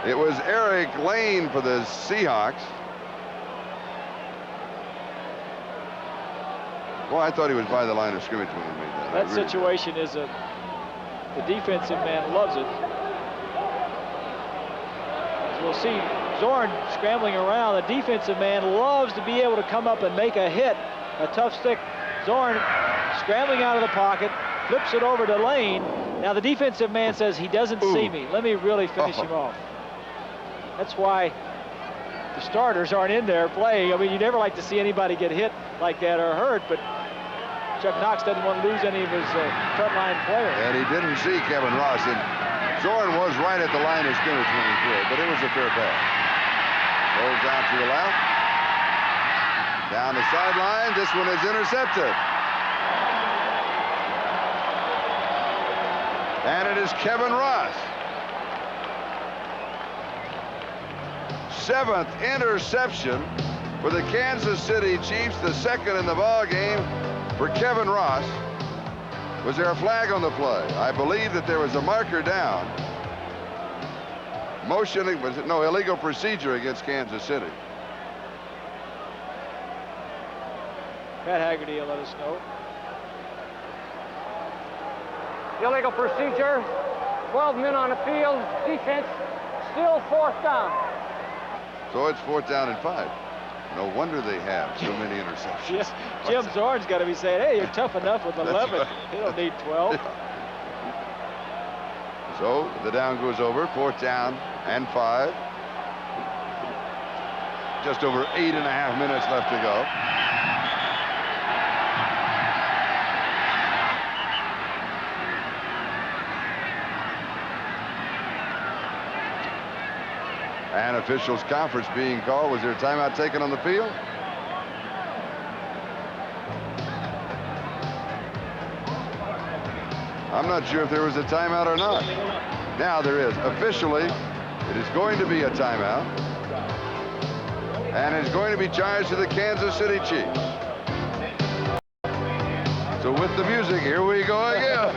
It was Eric Lane for the Seahawks. Well, I thought he was by the line of scrimmage when he made that. That situation is the defensive man loves it. As we'll see Zorn scrambling around. The defensive man loves to be able to come up and make a hit. A tough stick. Zorn scrambling out of the pocket, flips it over to Lane. Now the defensive man says he doesn't see me. Let me really finish him off. That's why the starters aren't in there playing. I mean, you never like to see anybody get hit like that or hurt, but Chuck Knox doesn't want to lose any of his frontline players. And he didn't see Kevin Ross. And Zorn was right at the line of scrimmage when he threw it, but it was a fair pass. Rolls out to the left. Down the sideline. This one is intercepted. And it is Kevin Ross. 7th interception for the Kansas City Chiefs, the 2nd in the ball game for Kevin Ross. Was there a flag on the play? I believe that there was a marker down. Motioning, was it no illegal procedure against Kansas City? Pat Haggerty will let us know. Illegal procedure. 12 men on the field. Defense still 4th down. So it's 4th down and 5. No wonder they have so many interceptions. Yes, Jim Zorn's got to be saying, hey, you're tough enough with 11. Right. You don't need 12. Yeah. So the down goes over. 4th down and 5. Just over 8.5 minutes left to go. And officials conference being called. Was there a timeout taken on the field? I'm not sure if there was a timeout or not. Now there is. Officially, it is going to be a timeout. And it's going to be charged to the Kansas City Chiefs. So with the music, here we go again.